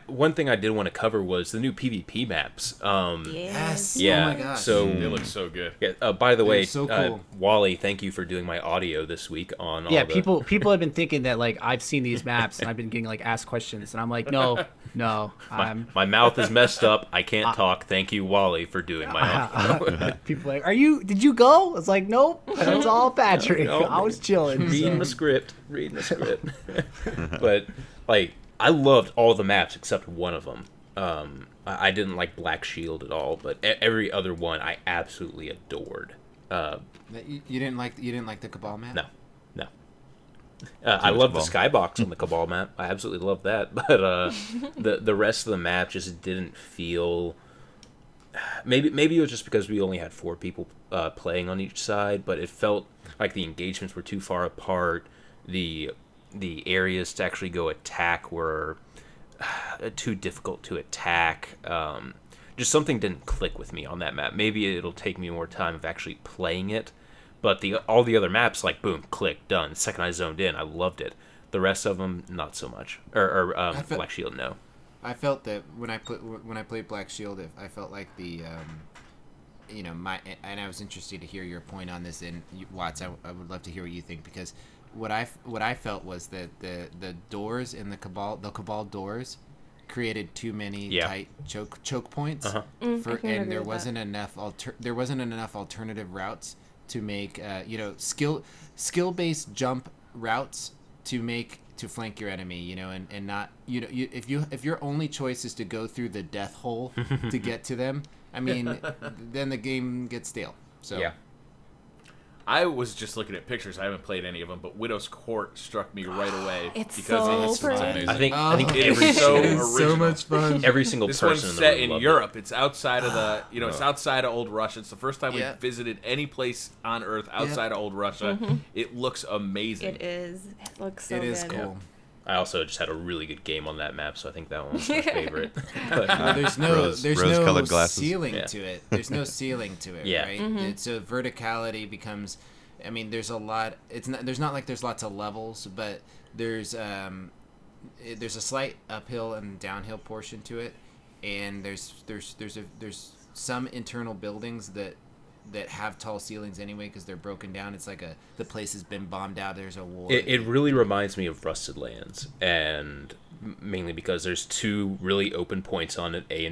One thing I did want to cover was the new PvP maps. Yes. Yeah. Oh my gosh. So they look so good. Yeah, by the way, so cool. Wally, thank you for doing my audio this week on all the... people have been thinking that like I've seen these maps and I've been getting like asked questions and I'm like, no. My mouth is messed up. I can't talk. Thank you, Wally, for doing my audio. People are like, did you go? It's like, nope. It's all Patrick. No, I was chilling. Reading the script. But like, I loved all the maps except one of them. I didn't like Black Shield at all, but every other one I absolutely adored. You didn't like the Cabal map? No. I love the skybox on the Cabal map. I absolutely love that, but the rest of the map just didn't feel. Maybe it was just because we only had 4 people playing on each side, but it felt like the engagements were too far apart. The areas to actually go attack were too difficult to attack. Just something didn't click with me on that map. Maybe it'll take me more time of actually playing it, but all the other maps, like boom, click, done. The second I zoned in, I loved it. The rest of them, not so much. Or Black Shield, no. I felt that when I played Black Shield, I felt like the and I was interested to hear your point on this. And Watts, I would love to hear what you think, because what I felt was that the doors in the Cabal doors created too many tight choke points, and there wasn't enough alternative routes to make skill based jump routes to flank your enemy, and not if your only choice is to go through the death hole to get to them, I mean, then the game gets stale. So yeah. I was just looking at pictures. I haven't played any of them, but Widow's Court struck me right away. It's because so pretty. amazing. I think it's so original. So much fun. Every single this person one's in the set room in loved Europe. It's outside of the, it's outside of Old Russia. It's the first time we visited any place on Earth outside of Old Russia. Mm-hmm. It looks amazing. It is. It looks so good. good. It is cool. I also just had a really good game on that map, so I think that one was my favorite. But, Well, there's no rose-colored glasses. ceiling Yeah. to it. There's no ceiling to it, Yeah. right? So verticality becomes. I mean, there's a lot. It's not. There's not like there's lots of levels, but there's a slight uphill and downhill portion to it, and there's some internal buildings that have tall ceilings anyway because they're broken down. It's like the place has been bombed out. There's a war. it really reminds me of Rusted Lands, and mainly because there's two really open points on it. A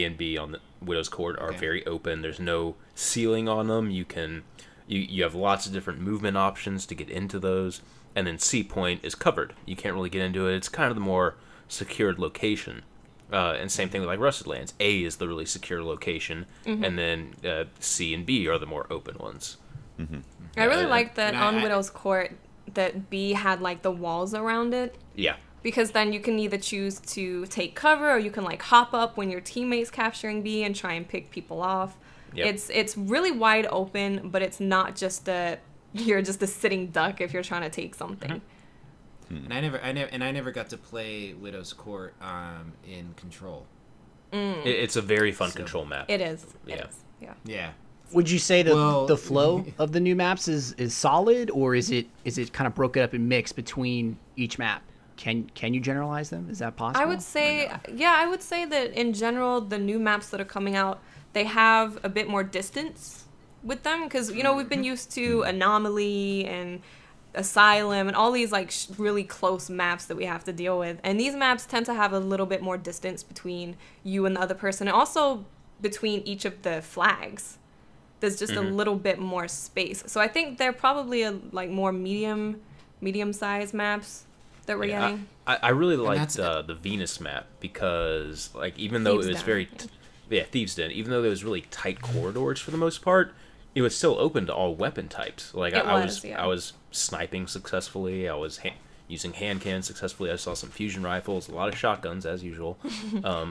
and B on the Widow's Court are very open. There's no ceiling on them. You have lots of different movement options to get into those, and then C point is covered. You can't really get into it. It's kind of the more secured location. And same thing with like Rusted Lands. A is the really secure location, and then C and B are the more open ones. I really like that and I- on Widow's Court that B had like the walls around it. Yeah. Because then you can either choose to take cover or you can like hop up when your teammate's capturing B and try and pick people off. Yep. It's really wide open, but it's not just you're just a sitting duck if you're trying to take something. And I never got to play Widow's Court in Control. It's a very fun control map. It is. Yeah. It is. Yeah. Yeah. Would you say Well- the flow of the new maps is solid, or is it kind of broken up and mixed between each map? Can you generalize them? Is that possible? I would say, I would say that in general, the new maps that are coming out, they have a bit more distance with them because, we've been used to Anomaly and Asylum and all these like really close maps that we have to deal with. And these maps tend to have a little bit more distance between you and the other person, and also between each of the flags. There's just a little bit more space. So I think they're probably more medium-sized maps that we're getting. I really liked that's- the Venus map because, like, even though Thieves it was Den. Thieves Den, even though there was really tight corridors for the most part, it was still open to all weapon types. Like, I was sniping successfully. I was using hand cannons successfully. I saw some fusion rifles, a lot of shotguns as usual.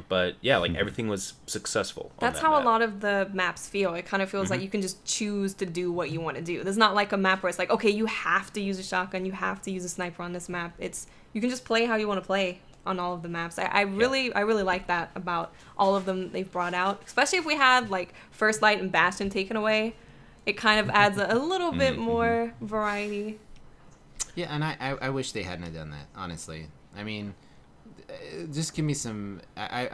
But yeah, like everything was successful. That's how a lot of the maps feel. It kind of feels like you can just choose to do what you want to do. There's not like a map where it's like, okay, you have to use a shotgun, you have to use a sniper on this map. You can just play how you want to play on all of the maps. I really like that about all of them they've brought out. Especially if we had like First Light and Bastion taken away. It kind of adds a little bit more variety. Yeah, and I wish they hadn't have done that, honestly. I mean, just give me some. I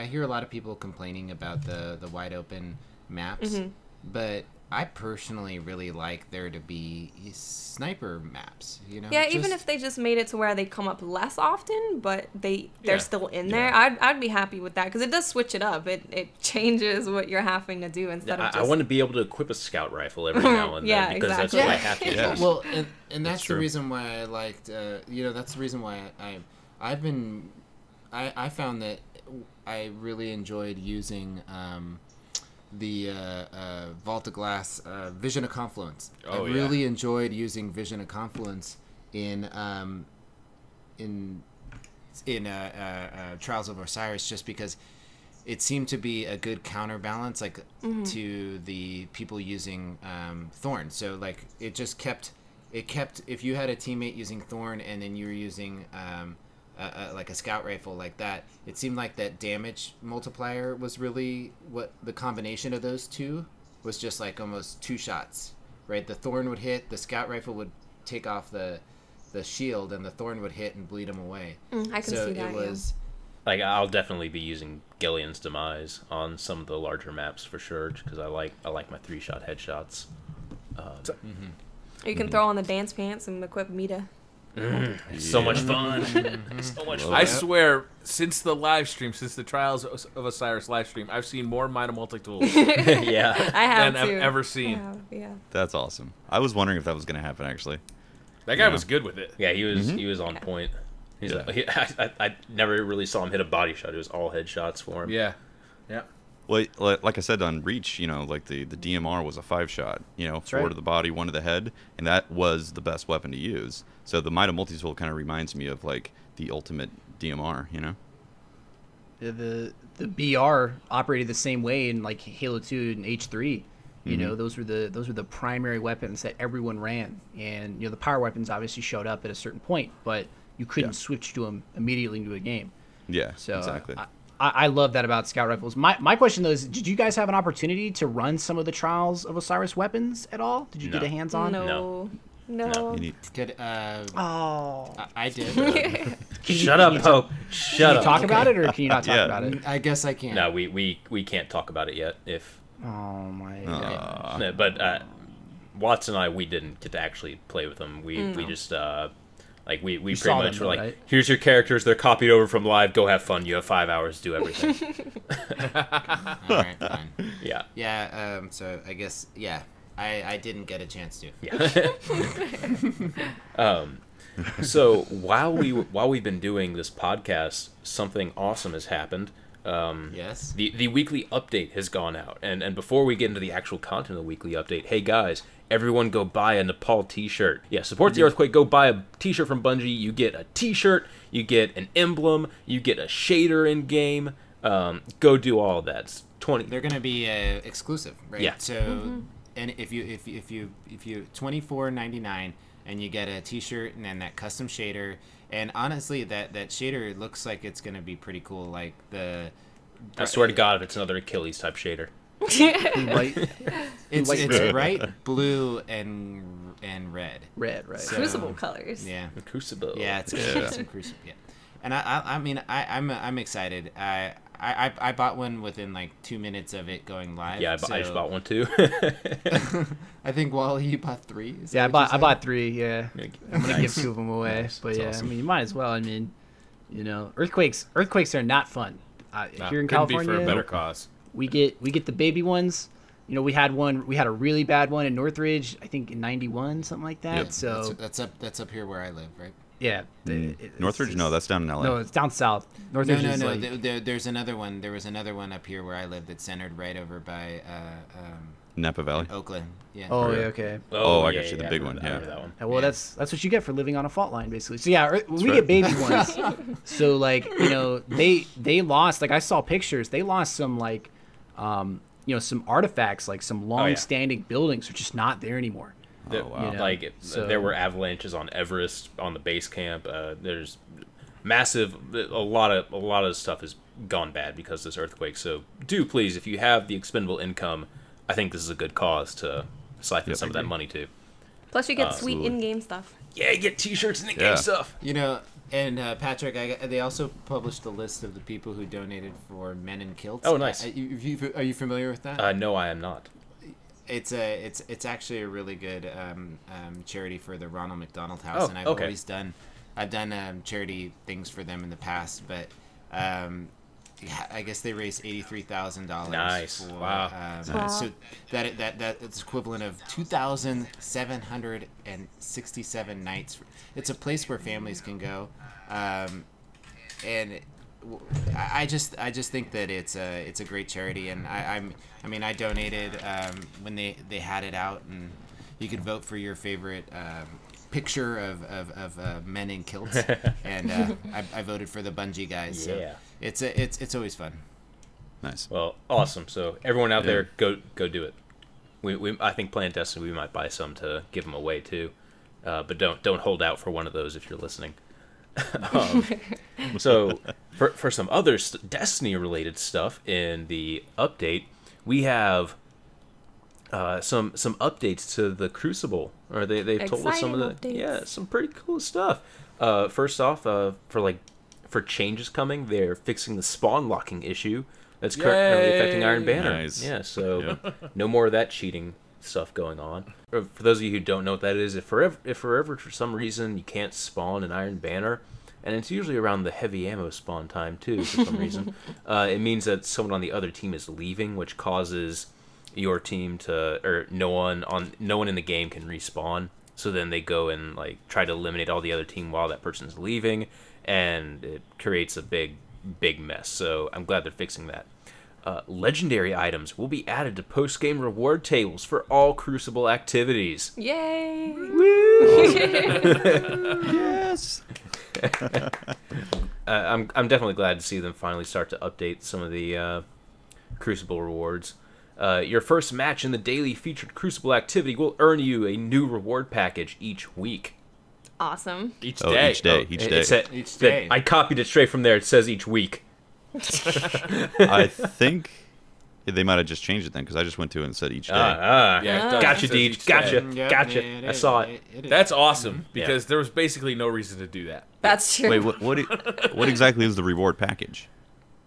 hear a lot of people complaining about the wide open maps, but I personally really like there to be sniper maps. Yeah, even if they just made it to where they come up less often, but they're still in there, I'd be happy with that because it does switch it up. It changes what you're having to do instead of just. I want to be able to equip a scout rifle every now and then because that's what I have to do. Well, and that's the true. reason why I liked. That's the reason why I found that I really enjoyed using the Vault of Glass Vision of Confluence. Oh, I really enjoyed using Vision of Confluence in Trials of Osiris just because it seemed to be a good counterbalance to the people using Thorn. So like it kept if you had a teammate using Thorn and then you were using like a scout rifle like that, it seemed like that damage multiplier was really what the combination of those two was, just like almost two shots, right? The Thorn would hit, the scout rifle would take off the shield, and the Thorn would hit and bleed him away. I can see that. It was Like, I'll definitely be using Gillian's Demise on some of the larger maps for sure, because I like my 3-shot headshots. You can throw on the dance pants and equip Mita. So much fun. So much fun. I swear, since the Trials of Osiris live stream, I've seen more Mina multi-tools Yeah. I have than to. I've ever seen. I have, yeah. That's awesome. I was wondering if that was going to happen, actually. That guy Yeah. was good with it. Yeah, he was on point. I never really saw him hit a body shot. It was all headshots for him. Yeah. Yeah. Well, like I said on Reach, like the DMR was a 5-shot, 4 right. to the body, 1 to the head, and that was the best weapon to use. So the Mida multi-tool kind of reminds me of like the ultimate DMR, The BR operated the same way in like Halo 2 and H3. You know, those were the primary weapons that everyone ran, and the power weapons obviously showed up at a certain point, but you couldn't switch to them immediately into a game. Yeah, So exactly. I love that about scout rifles. My question though is, did you guys have an opportunity to run some of the Trials of Osiris weapons at all? Did you get a hands on? No. No. You need- Could Oh, I did. Shut up, Pope. Shut can you up. talk about it, or can you not talk Yeah. about it? I guess I can. No, we can't talk about it yet. Oh my god. No, but Watts and I, we didn't get to actually play with them. We just we pretty saw much them, were like, right? here's your characters. They're copied over from live. Go have fun. You have 5 hours to do everything. All right, fine. Yeah. Yeah. So I guess I didn't get a chance to. Yeah. So while we've been doing this podcast, something awesome has happened. Yes. The weekly update has gone out, and before we get into the actual content of the weekly update, hey guys, everyone go buy a Nepal t-shirt. Yeah, support the Earthquake. Go buy a t-shirt from Bungie. You get a t-shirt, you get an emblem, you get a shader in game. Go do all of that. It's 20. They're gonna be exclusive, right? Yeah. So, and if you $24.99 and you get a T-shirt and then that custom shader, and honestly, that shader looks like it's gonna be pretty cool. Like I swear to God, if it's another Achilles type shader. White, it's bright blue and red. red, right? So- Crucible colors. Yeah. Crucible. Yeah, it's some Crucible. Yeah. And I mean, I'm excited. I bought one within like 2 minutes of it going live. Yeah, I just bought one too. I think Wally, you bought 3. Is Yeah, that what you I said? bought 3. Yeah, I'm gonna give Nice. 2 of them away. Nice. But That's yeah, awesome. I mean, you might as well. I mean, earthquakes are not fun. Here in Couldn't be California, for a better cause. we get the baby ones. We had a really bad one in Northridge, I think in '91, something like that. Yep. So That's up here where I live, right? yeah, Northridge? No, that's down in LA. no, it's down south. Northridge is No. like There's another one. There was another one up here where I live that's centered right over by Napa Valley. Oakland. Yeah. oh yeah, okay. Oh, I got you, the big I one, remember yeah. that one. Well, Yeah. that's what you get for living on a fault line, basically. So yeah, when we right. get baby ones, so like they lost. Like I saw pictures, they lost some like, some artifacts, like some long-standing buildings are just not there anymore. There- wow. Like So- there were avalanches on Everest on the base camp. There's massive. A lot of stuff has gone bad because of this earthquake. So do please, if you have the expendable income, I think this is a good cause to siphon Yep, some I of that agree. money too. Plus, you get sweet Absolutely. in-game stuff. Yeah, you get T-shirts and in-game Yeah. stuff. And Patrick, they also published a list of the people who donated for Men in Kilts. Oh, nice. Are you familiar with that? No, I am not. It's actually a really good charity for the Ronald McDonald House, Oh, and okay. I've done charity things for them in the past, but I guess they raised $83,000. Nice. For, Wow. Wow. So that's equivalent of 2,767 nights. It's a place where families can go, and I just think that it's a great charity, and I donated when they had it out, and you could vote for your favorite picture of men in kilts, and I voted for the Bungie guys. Yeah. So it's always fun. Nice. Well, awesome. So everyone out Yeah. there, go do it. I think PlanetDestiny, we might buy some to give them away too, but don't hold out for one of those if you're listening. So for some other Destiny related stuff in the update, we have some updates to the Crucible, or they've told us some of the Exciting updates. some pretty cool stuff. First off, for changes coming, they're fixing the spawn locking issue that's currently affecting Iron Banner. Nice. Yeah, so Yeah. no more of that cheating stuff going on. For those of you who don't know what that is, if forever for some reason you can't spawn an Iron Banner, and it's usually around the heavy ammo spawn time too for some reason, it means that someone on the other team is leaving, which causes your team no one in the game can respawn. So then they go and like try to eliminate all the other team while that person's leaving, and it creates a big mess. So I'm glad they're fixing that. Legendary items will be added to post-game reward tables for all Crucible activities. Yay! Yes. I'm definitely glad to see them finally start to update some of the Crucible rewards. Your first match in the daily featured Crucible activity will earn you a new reward package each week. Awesome. Each Oh, day. each day. Each day. It said, Each day. I copied it straight from there. It says each week. I think they might have just changed it then, because I just went to it and said each day. Yeah, it does. Gotcha, It says Deej. each Gotcha. day. Yep, Gotcha. yeah, I saw it. That's awesome because there was basically no reason to do that. That's true. Wait, what exactly is the reward package?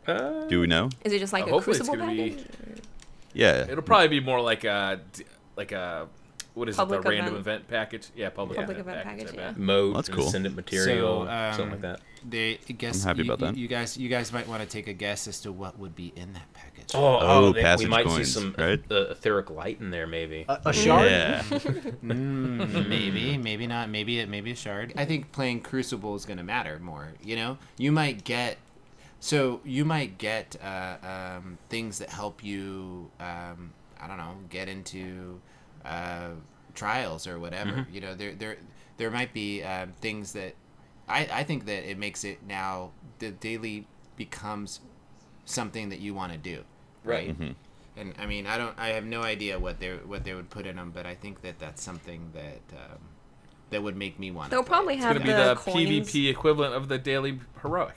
Do we know? Is it just like a Hopefully it's Crucible gonna be- package? Yeah. It'll probably be more like a what is Public it? The random event. event package? Yeah, public Public event event package. package, I bet. Mode, That's cool. ascendant material, So, something like that. I guess I'm happy about that. You guys might want to take a guess as to what would be in that package. Oh, we passage might coins, see some right? etheric light in there, maybe. A shard? Yeah. Maybe not. Maybe a shard. I think playing Crucible is going to matter more. You know, you might get things that help you. I don't know, get into trials or whatever. You know, there might be things that I think that it makes it now the daily becomes something that you want to do, right? And I mean, I have no idea what they would put in them, but I think that that's something that would make me want. They'll probably It's have gonna be the the coins. PvP equivalent of the daily heroic.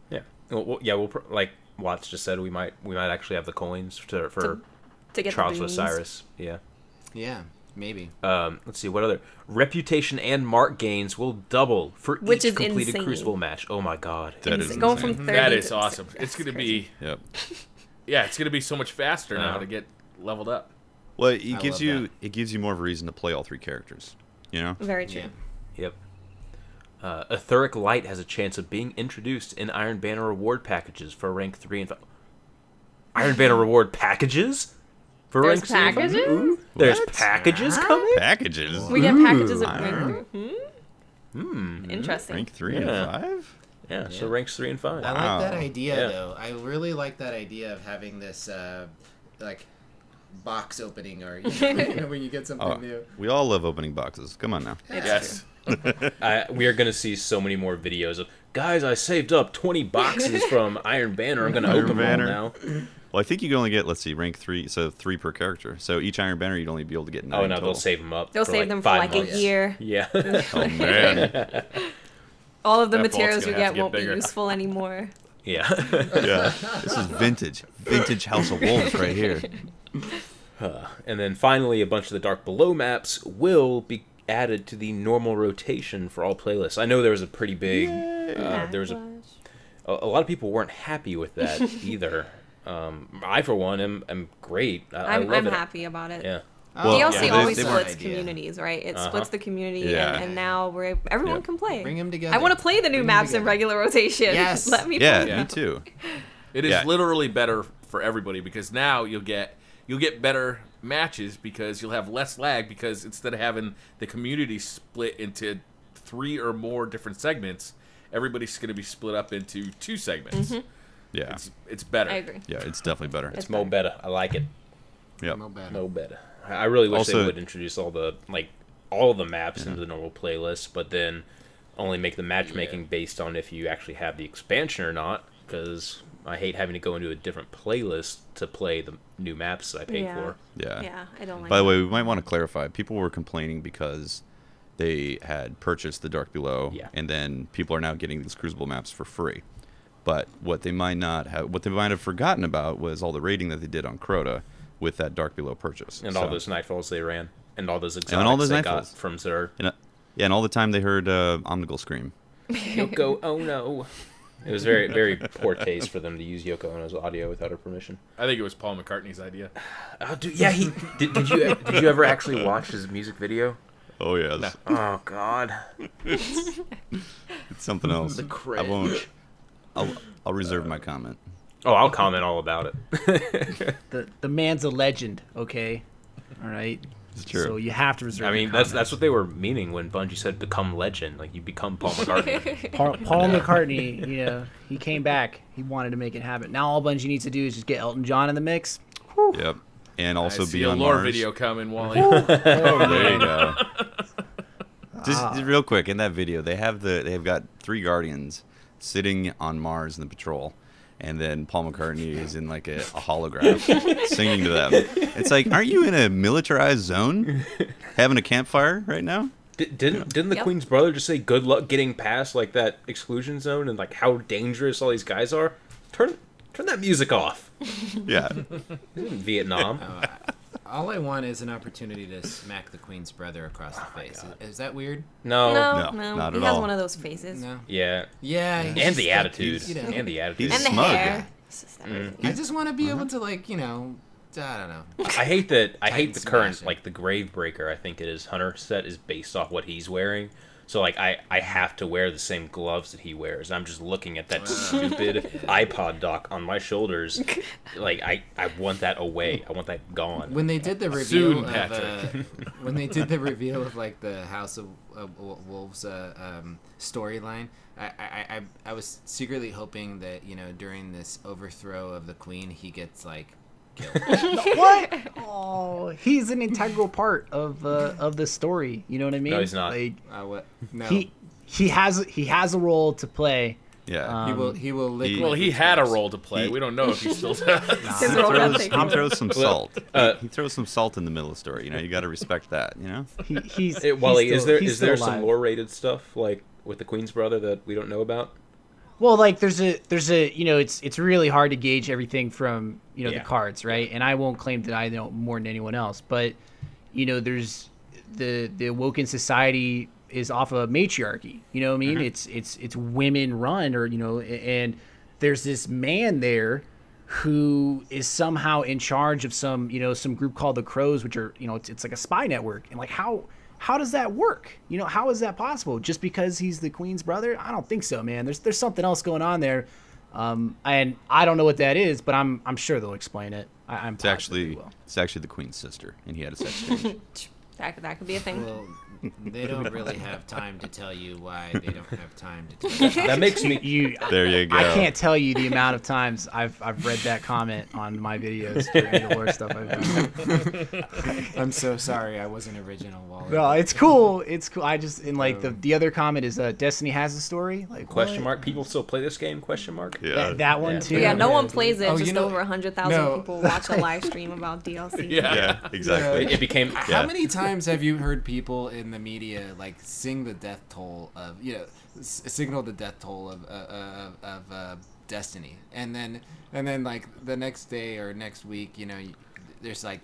Yeah. We'll like Watts just said, we might actually have the coins for to get Trials the of boons. Osiris. Yeah. Yeah, maybe. Let's see what other reputation and mark gains will double for Which each is completed insane. Crucible match. Oh my god. That is Insane. Going from insane. 30 That is to- awesome. It's that's gonna crazy. be Yep. it's gonna be so much faster now to get leveled up. Well, I it gives love you that. it gives you more of a reason to play all three characters. You know. Very true. Yeah. Yep. Etheric Light has a chance of being introduced in Iron Banner reward packages for rank 3 and 5. Iron Banner reward packages? For There's rank 3 and 5? packages? Ooh, there's What? packages coming? Packages. We get packages of I rank 3. Interesting. Rank 3 Yeah. and 5. Yeah, so ranks 3 and 5. I Wow. like that idea Yeah. though. I really like that idea of having this like box opening or you know, when you get something Oh, new. we all love opening boxes. Come on now. Yes. We are going to see so many more videos of, guys, I saved up 20 boxes from Iron Banner. I'm going to Iron open Banner. them all now. Well, I think you can only get, let's see, rank 3, so 3 per character. So each Iron Banner, you'd only be able to get 9 Oh, no, total. they'll save them up. They'll for save like them for 5 like a months. year. Yeah. Oh, man. All of the That vault's materials we gonna have get to get won't be bigger. useful anymore. Yeah. Yeah. This is vintage. Vintage House of Wolves right here. And then finally, a bunch of the Dark Below maps will be added to the normal rotation for all playlists. I know there was a pretty big... there was a lot of people weren't happy with that either. I, for one, am great. I I'm love it. happy about it. Yeah. Well, DLC yeah, always they splits idea. communities, right? It Uh-huh. splits the community, Yeah. and now everyone Yeah. can play. Bring 'em together. I want to play the new Bring 'em maps in together. regular rotation. Yes. Let me Yeah, play. me too. It is Yeah. literally better for everybody because now you'll get better matches because you'll have less lag because instead of having the community split into 3 or more different segments, everybody's going to be split up into 2 segments. Yeah. It's better. I agree. Yeah, it's definitely better. It's Mo better. I like it. Yep. No better. Mo better. I really wish they Also- would introduce all of the maps into the normal playlist, but then only make the matchmaking based on if you actually have the expansion or not, because I hate having to go into a different playlist to play the new maps that I paid Yeah. for. Yeah. Yeah, I don't like By the that. way, we might want to clarify. People were complaining because they had purchased the Dark Below, Yeah. and then people are now getting these Crucible maps for free. But what they might have forgotten about was all the raiding that they did on Crota with that Dark Below purchase. And So- all those nightfalls they ran, and all those exotics And all those they got nightfalls. from Zer. yeah, and all the time they heard Omnigul scream. Yoko, oh no. It was very, very poor taste for them to use Yoko Ono's audio without her permission. I think it was Paul McCartney's idea. Oh, dude, yeah, did you ever actually watch his music video? Oh yes, Oh God, it's something else. the I won't. cringe. I'll reserve my comment. Oh, I'll comment all about it. The man's a legend, okay? All right? It's true. So you have to reserve I mean, your that's comments. what they were meaning when Bungie said become legend. Like, you become Paul McCartney. Paul McCartney, you know, he came back. He wanted to make it happen. Now all Bungie needs to do is just get Elton John in the mix. Yep, and also I see be a on lore Mars. video coming, Wally. There you go. Just real quick, in that video, they've got 3 Guardians sitting on Mars in the patrol, and then Paul McCartney is in like a holograph singing to them. It's like, aren't you in a militarized zone having a campfire right now? Didn't the Queen's brother just say good luck getting past like that exclusion zone and like how dangerous all these guys are? Turn that music off. Yeah. He's in Vietnam. All I want is an opportunity to smack the Queen's brother across the face. Is that weird? No. not He at has all. one of those faces. No. Yeah. Yeah. And the attitude. You know. And the attitude. He's And the smug. hair. It's just everything. I just want to be able to, like, you know, I don't know. I hate the current, smashing. like the Gravebreaker, I think it is, Hunter set is based off what he's wearing. So like I have to wear the same gloves that he wears. I'm just looking at that stupid iPod dock on my shoulders. Like I want that away. I want that gone. When they did the reveal Soon, of Patrick. when they did the reveal of like the House of Wolves storyline, I was secretly hoping that, you know, during this overthrow of the Queen, he gets like killed. What? Oh, he's an integral part of the story. You know what I mean? No, he's not. Like, What? No. he has a role to play. Yeah. He will lick. Well, he had a role to play. We don't know if he still does. His role got He taken. throws some salt. He throws some salt in the middle of the story. You know, you got to respect that. You know. Wally, he's is there still some alive. lore-rated stuff like with the Queen's brother that we don't know about? Well, like there's a you know, it's really hard to gauge everything from, you know, Yeah. the cards, right? And I won't claim that I know more than anyone else, but you know, there's the Awoken society is off of matriarchy. You know what I mean? It's women run, or you know, and there's this man there who is somehow in charge of some group called the Crows, which are, you know, it's like a spy network. And like how does that work? You know, how is that possible? Just because he's the Queen's brother? I don't think so, man. There's something else going on there, and I don't know what that is, but I'm sure they'll explain it. I'm It's positive they actually will. the Queen's sister, and he had a sex change. That could be a thing. Well, they don't really have time to tell you why they don't have time to tell you. That makes me. There you go. I can't tell you the amount of times I've read that comment on my videos for any of the lore stuff I've done. I'm so sorry I wasn't original, Wally. No, it's cool. It's cool. I just like the other comment is Destiny has a story. Like Question what? mark. People still play this game? Question mark. Yeah. That one Yeah. too. Yeah, no one plays it. Oh, Just you know- over 100,000 no. people watch a live stream about DLC. Yeah. Exactly. It became. How many times have you heard people in the media like sing the death toll of, you know, signal the death toll of Destiny, and then like the next day or next week, you know, there's like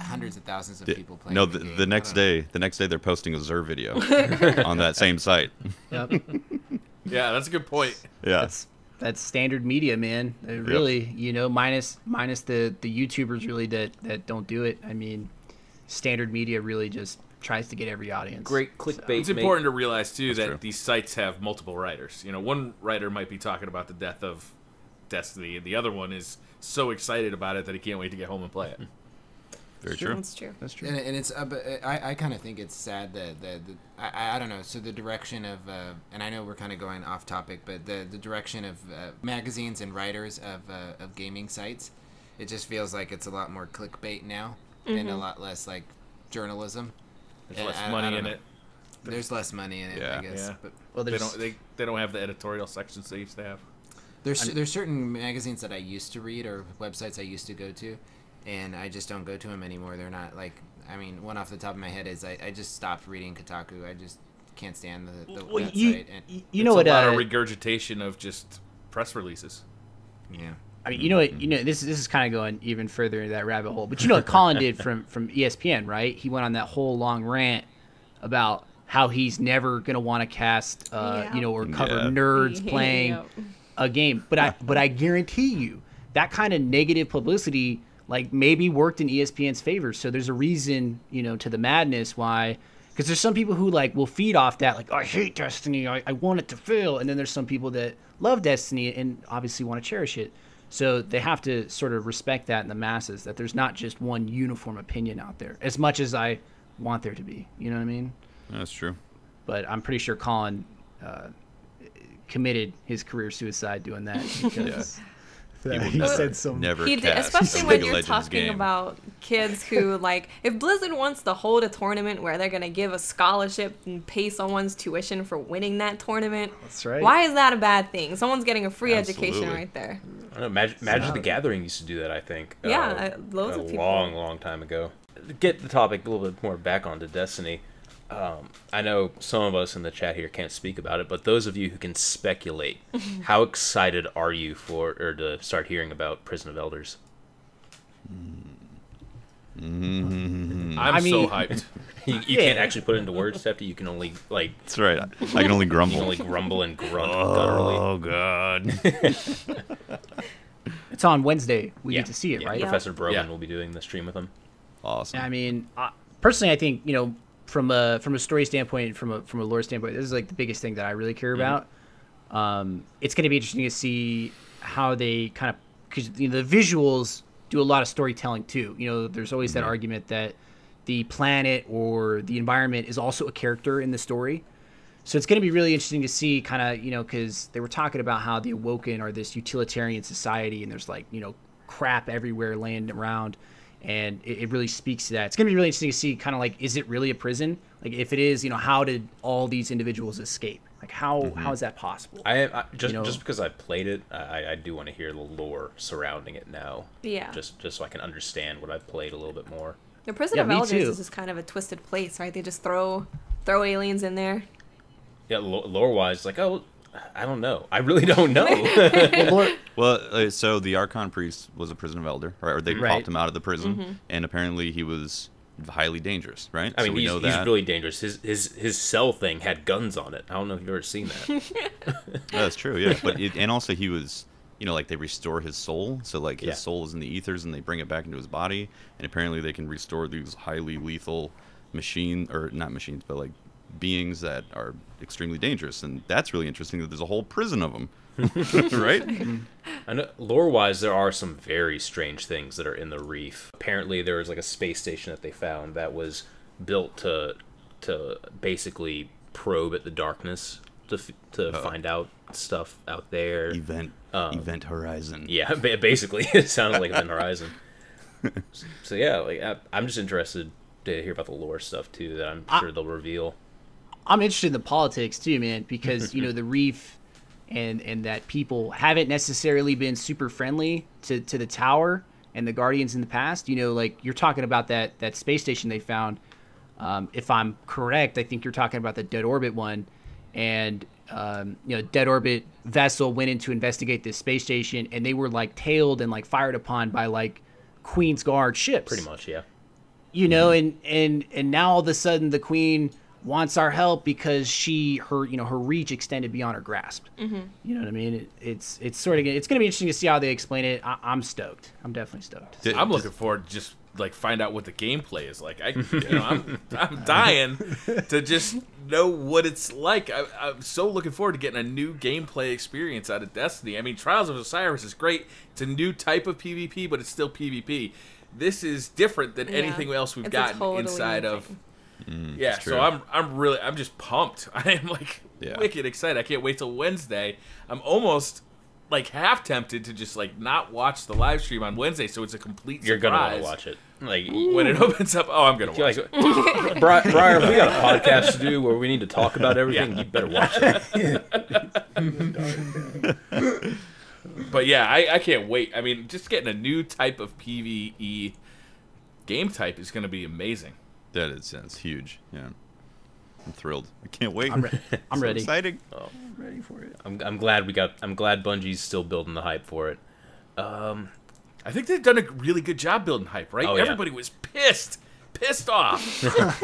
hundreds of thousands of people playing. No, the game. the next day they're posting a Zer video on that same site. Yep. Yeah, that's a good point. Yeah. That's standard media, man. Really, you know, minus the YouTubers really that don't do it. I mean, standard media really just tries to get every audience. Great clickbait. It's important to realize too that true. these sites have multiple writers. You know, one writer might be talking about the death of Destiny, and the other one is so excited about it that he can't wait to get home and play it. Very true. That's true. That's true. And it's but I kind of think it's sad that I don't know. So the direction of and I know we're kind of going off topic, but the direction of magazines and writers of gaming sites, it just feels like it's a lot more clickbait now and a lot less like journalism. There's And less I money don't in know. it. There's less money in it, Yeah. I guess. Yeah. But Well, They don't have the editorial sections they used to have. there's certain magazines that I used to read or websites I used to go to, and I just don't go to them anymore. They're not like, I mean, one off the top of my head is I just stopped reading Kotaku. I just can't stand the Well, that you site. And, you know it's what? a lot of regurgitation of just press releases. yeah. I mean, you know what? You know, this is kind of going even further into that rabbit hole. But you know what Colin did from ESPN, right? He went on that whole long rant about how he's never gonna want to cast, Yeah. you know, or cover Yeah. nerds playing Yep. a game. But I guarantee you that kind of negative publicity, like, maybe worked in ESPN's favor. So there's a reason, you know, to the madness why. Because there's some people who like will feed off that, like, I hate Destiny, I want it to fail, and then there's some people that love Destiny and obviously want to cherish it. So they have to sort of respect that in the masses, that there's not just one uniform opinion out there, as much as I want there to be. You know what I mean? That's true. But I'm pretty sure Colin committed his career suicide doing that because he never, said some. never He did, cast especially a when League of you're Legends talking game. about kids who, like, if Blizzard wants to hold a tournament where they're going to give a scholarship and pay someone's tuition for winning that tournament, That's right. why is that a bad thing? Someone's getting a free education Absolutely. right there. I don't know, Magic the Gathering used to do that, I think. Yeah, loads of people. Long time ago. Get the topic a little bit more back onto Destiny. I know some of us in the chat here can't speak about it, but those of you who can speculate, how excited are you to start hearing about Prison of Elders? I'm so hyped. You can't actually put it into words, Stefty. You can only That's right. I can only grumble. You can only grumble and grunt. Oh God. It's on Wednesday. We get to see it, right? Professor Brogan will be doing the stream with him. Awesome. I mean, personally, I think from a story standpoint, from a lore standpoint, this is like the biggest thing that I really care about. It's going to be interesting to see how they kind of, because the visuals do a lot of storytelling too. There's always that argument that the planet or the environment is also a character in the story. So it's going to be really interesting to see kind of, because they were talking about how the Awoken are this utilitarian society and there's crap everywhere laying around. And it really speaks to that. It's going to be really interesting to see kind of is it really a prison? Like if it is, how did all these individuals escape? Like how is that possible? I just because I played it, I do want to hear the lore surrounding it now. Yeah. Just so I can understand what I've played a little bit more. The Prison of Elders is just kind of a twisted place, right? They just throw aliens in there. Yeah, lore-wise, I don't know. I really don't know. So the Archon priest was a prison of elder, right? Or they popped him out of the prison, and apparently he was highly dangerous, right? I mean, he's really dangerous. His cell thing had guns on it. I don't know if you've ever seen that. That's true, yeah. But and also he was, they restore his soul. So his soul is in the ethers, and they bring it back into his body. And apparently they can restore these highly lethal beings that are extremely dangerous, and that's really interesting that there's a whole prison of them. Right? I know, lore-wise, there are some very strange things that are in the reef. Apparently, there was a space station that they found that was built to basically probe at the darkness to find out stuff out there. Event Horizon. Yeah, basically, it sounded like Event Horizon. So yeah, I'm just interested to hear about the lore stuff too. That I'm sure they'll reveal. I'm interested in the politics too, man, because the reef and that people haven't necessarily been super friendly to the tower and the Guardians in the past. You're talking about that space station they found. If I'm correct, I think you're talking about the Dead Orbit one, and Dead Orbit vessel went in to investigate this space station, and they were tailed and fired upon by Queen's Guard ships. Pretty much, yeah. And now all of a sudden the Queen wants our help because her reach extended beyond her grasp. You know what I mean? It's going to be interesting to see how they explain it. I'm stoked. I'm definitely stoked. I'm looking forward to just find out what the gameplay is like. I'm dying to just know what it's like. I'm so looking forward to getting a new gameplay experience out of Destiny. I mean, Trials of Osiris is great. It's a new type of PvP, but it's still PvP. This is different than anything else we've gotten inside of. So I'm just pumped. I am wicked excited. I can't wait till Wednesday. I'm almost half tempted to just not watch the live stream on Wednesday, so it's a complete surprise. You're gonna want to watch it. When it opens up, I'm gonna watch it. Briar, we got a podcast to do where we need to talk about everything. You better watch it. But yeah, I can't wait. I mean, just getting a new type of PvE game type is going to be amazing. That's huge. Yeah, I'm thrilled. I can't wait. I'm ready. Exciting. Oh, I'm ready for it. I'm glad Bungie's still building the hype for it. I think they've done a really good job building hype, right? Everybody was pissed off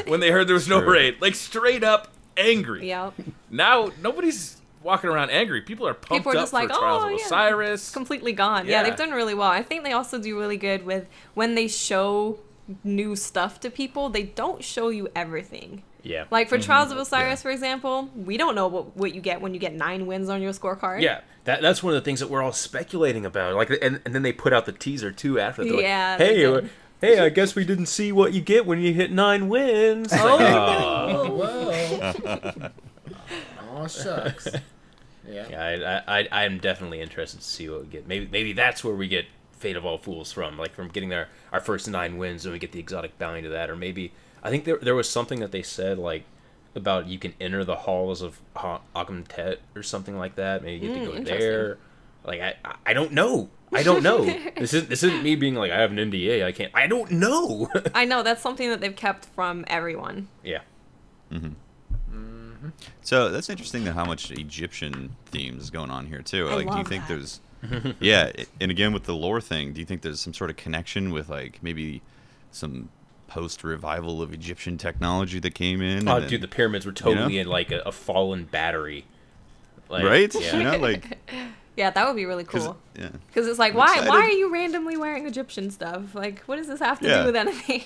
when they heard there was no raid. Straight up angry. Yep. Now nobody's walking around angry. People are pumped People are just up for Trials of Osiris. It's completely gone. Yeah, they've done really well. I think they also do really good with when they show new stuff to people, they don't show you everything. Yeah. For Trials of Osiris, for example, we don't know what you get when you get 9 wins on your scorecard. Yeah, that's one of the things that we're all speculating about. And then they put out the teaser too after. They're hey, I guess we didn't see what you get when you hit 9 wins. Oh, shucks. Yeah, I'm definitely interested to see what we get. Maybe that's where we get Fate of All Fools from getting our first 9 wins and we get the exotic bounty to that, or maybe I think there was something that they said about you can enter the halls of Akhmtet or something like that. Maybe you get to go there. I don't know. I don't know. This isn't me being like, I have an NDA. I can't. I don't know. I know that's something that they've kept from everyone. Yeah. So that's interesting that how much Egyptian themes is going on here too. I Like, do you love think that. there's, yeah, and again with the lore thing, do you think there's some sort of connection with like maybe some post-revival of Egyptian technology that came in? Oh, and then- dude, the pyramids were totally in like a fallen battery. Like, right? Yeah. You know, like, Yeah, that would be really 'cause- cool. yeah. Because it's like, I'm why excited. are you randomly wearing Egyptian stuff? Like, what does this have to Yeah. do with anything?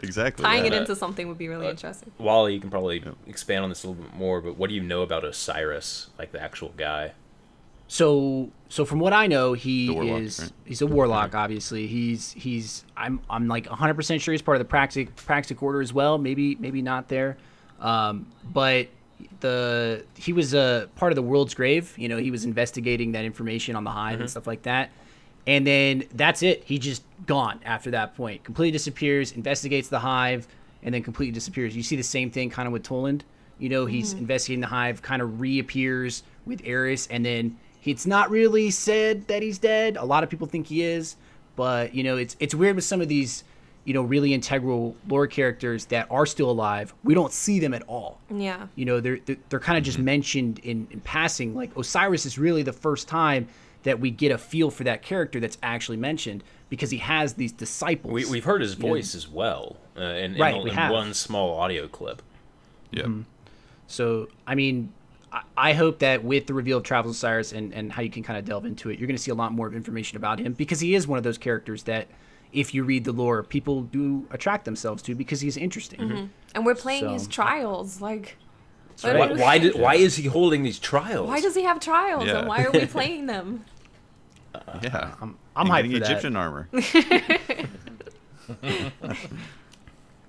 Exactly. Tying yeah. it into something would be really interesting. Wally, you can probably expand on this a little bit more, but what do you know about Osiris, like the actual guy? So from what I know, he The warlock, is right? he's a warlock. Obviously, I'm like 100% sure he's part of the Praxic Order as well. Maybe not there, but he was a part of the World's Grave. You know, he was investigating that information on the Hive and stuff like that. And then that's it. He just gone after that point. Completely disappears, investigates the Hive, and then completely disappears. You see the same thing kind of with Toland. You know, he's investigating the Hive, kind of reappears with Eris, and then it's not really said that he's dead. A lot of people think he is, but, you know, it's weird with some of these, you know, really integral lore characters that are still alive. We don't see them at all. Yeah. You know, they're kind of just mentioned in passing. Like, Osiris is really the first time that we get a feel for that character that's actually mentioned, because he has these disciples. We've heard his voice as well in we have. one small audio clip. Yeah. So, I mean, I hope that with the reveal of Travis Osiris and how you can kind of delve into it, you're going to see a lot more information about him, because he is one of those characters that, if you read the lore, people do attract themselves to because he's interesting. And we're playing So- his trials. Like, Why is he holding these trials? why does he have trials? Yeah. And why are we playing them? Yeah. I'm And hyped getting for that. Egyptian armor.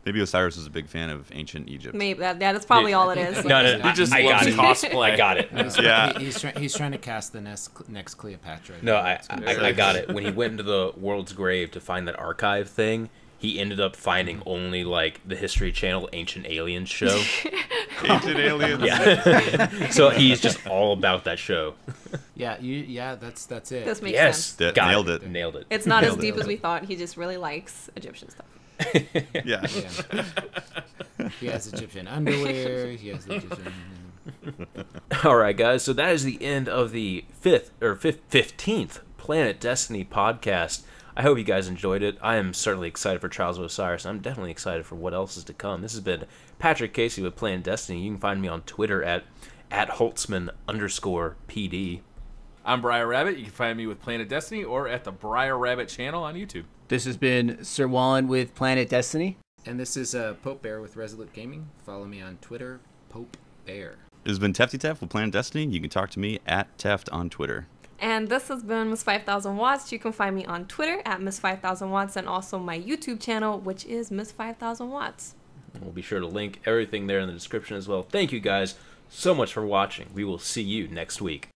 Maybe Osiris was a big fan of ancient Egypt. Maybe that's probably all it is. No, He just I loves got it. cosplay. I got it. Yeah. He's trying to cast the next Cleopatra. No, I got it. When he went into the World's Grave to find that archive thing, he ended up finding only like the History Channel Ancient Aliens show. Ancient aliens. Yeah. So he's just all about that show. Yeah, that's it. This makes Yes. sense. That- Got nailed it. Nailed it. It's not as Nailed it. deep as we thought. He just really likes Egyptian stuff. Yeah. Yeah. He has Egyptian underwear. He has Egyptian. All right, guys. So that is the end of the 15th Planet Destiny podcast. I hope you guys enjoyed it. I am certainly excited for Trials of Osiris. I'm definitely excited for what else is to come. This has been Patrick Casey with Planet Destiny. You can find me on Twitter at Holtzman_PD. I'm Briar Rabbit. You can find me with Planet Destiny or at the Briar Rabbit channel on YouTube. This has been Sir Wallen with Planet Destiny. And this is Pope Bear with Resolute Gaming. Follow me on Twitter, Pope Bear. This has been Tefty Tef with Planet Destiny. You can talk to me at Teft on Twitter. And this has been Miss 5000 Watts. You can find me on Twitter at Miss 5000 Watts, and also my YouTube channel, which is Miss 5000 Watts. We'll be sure to link everything there in the description as well. Thank you guys so much for watching. We will see you next week.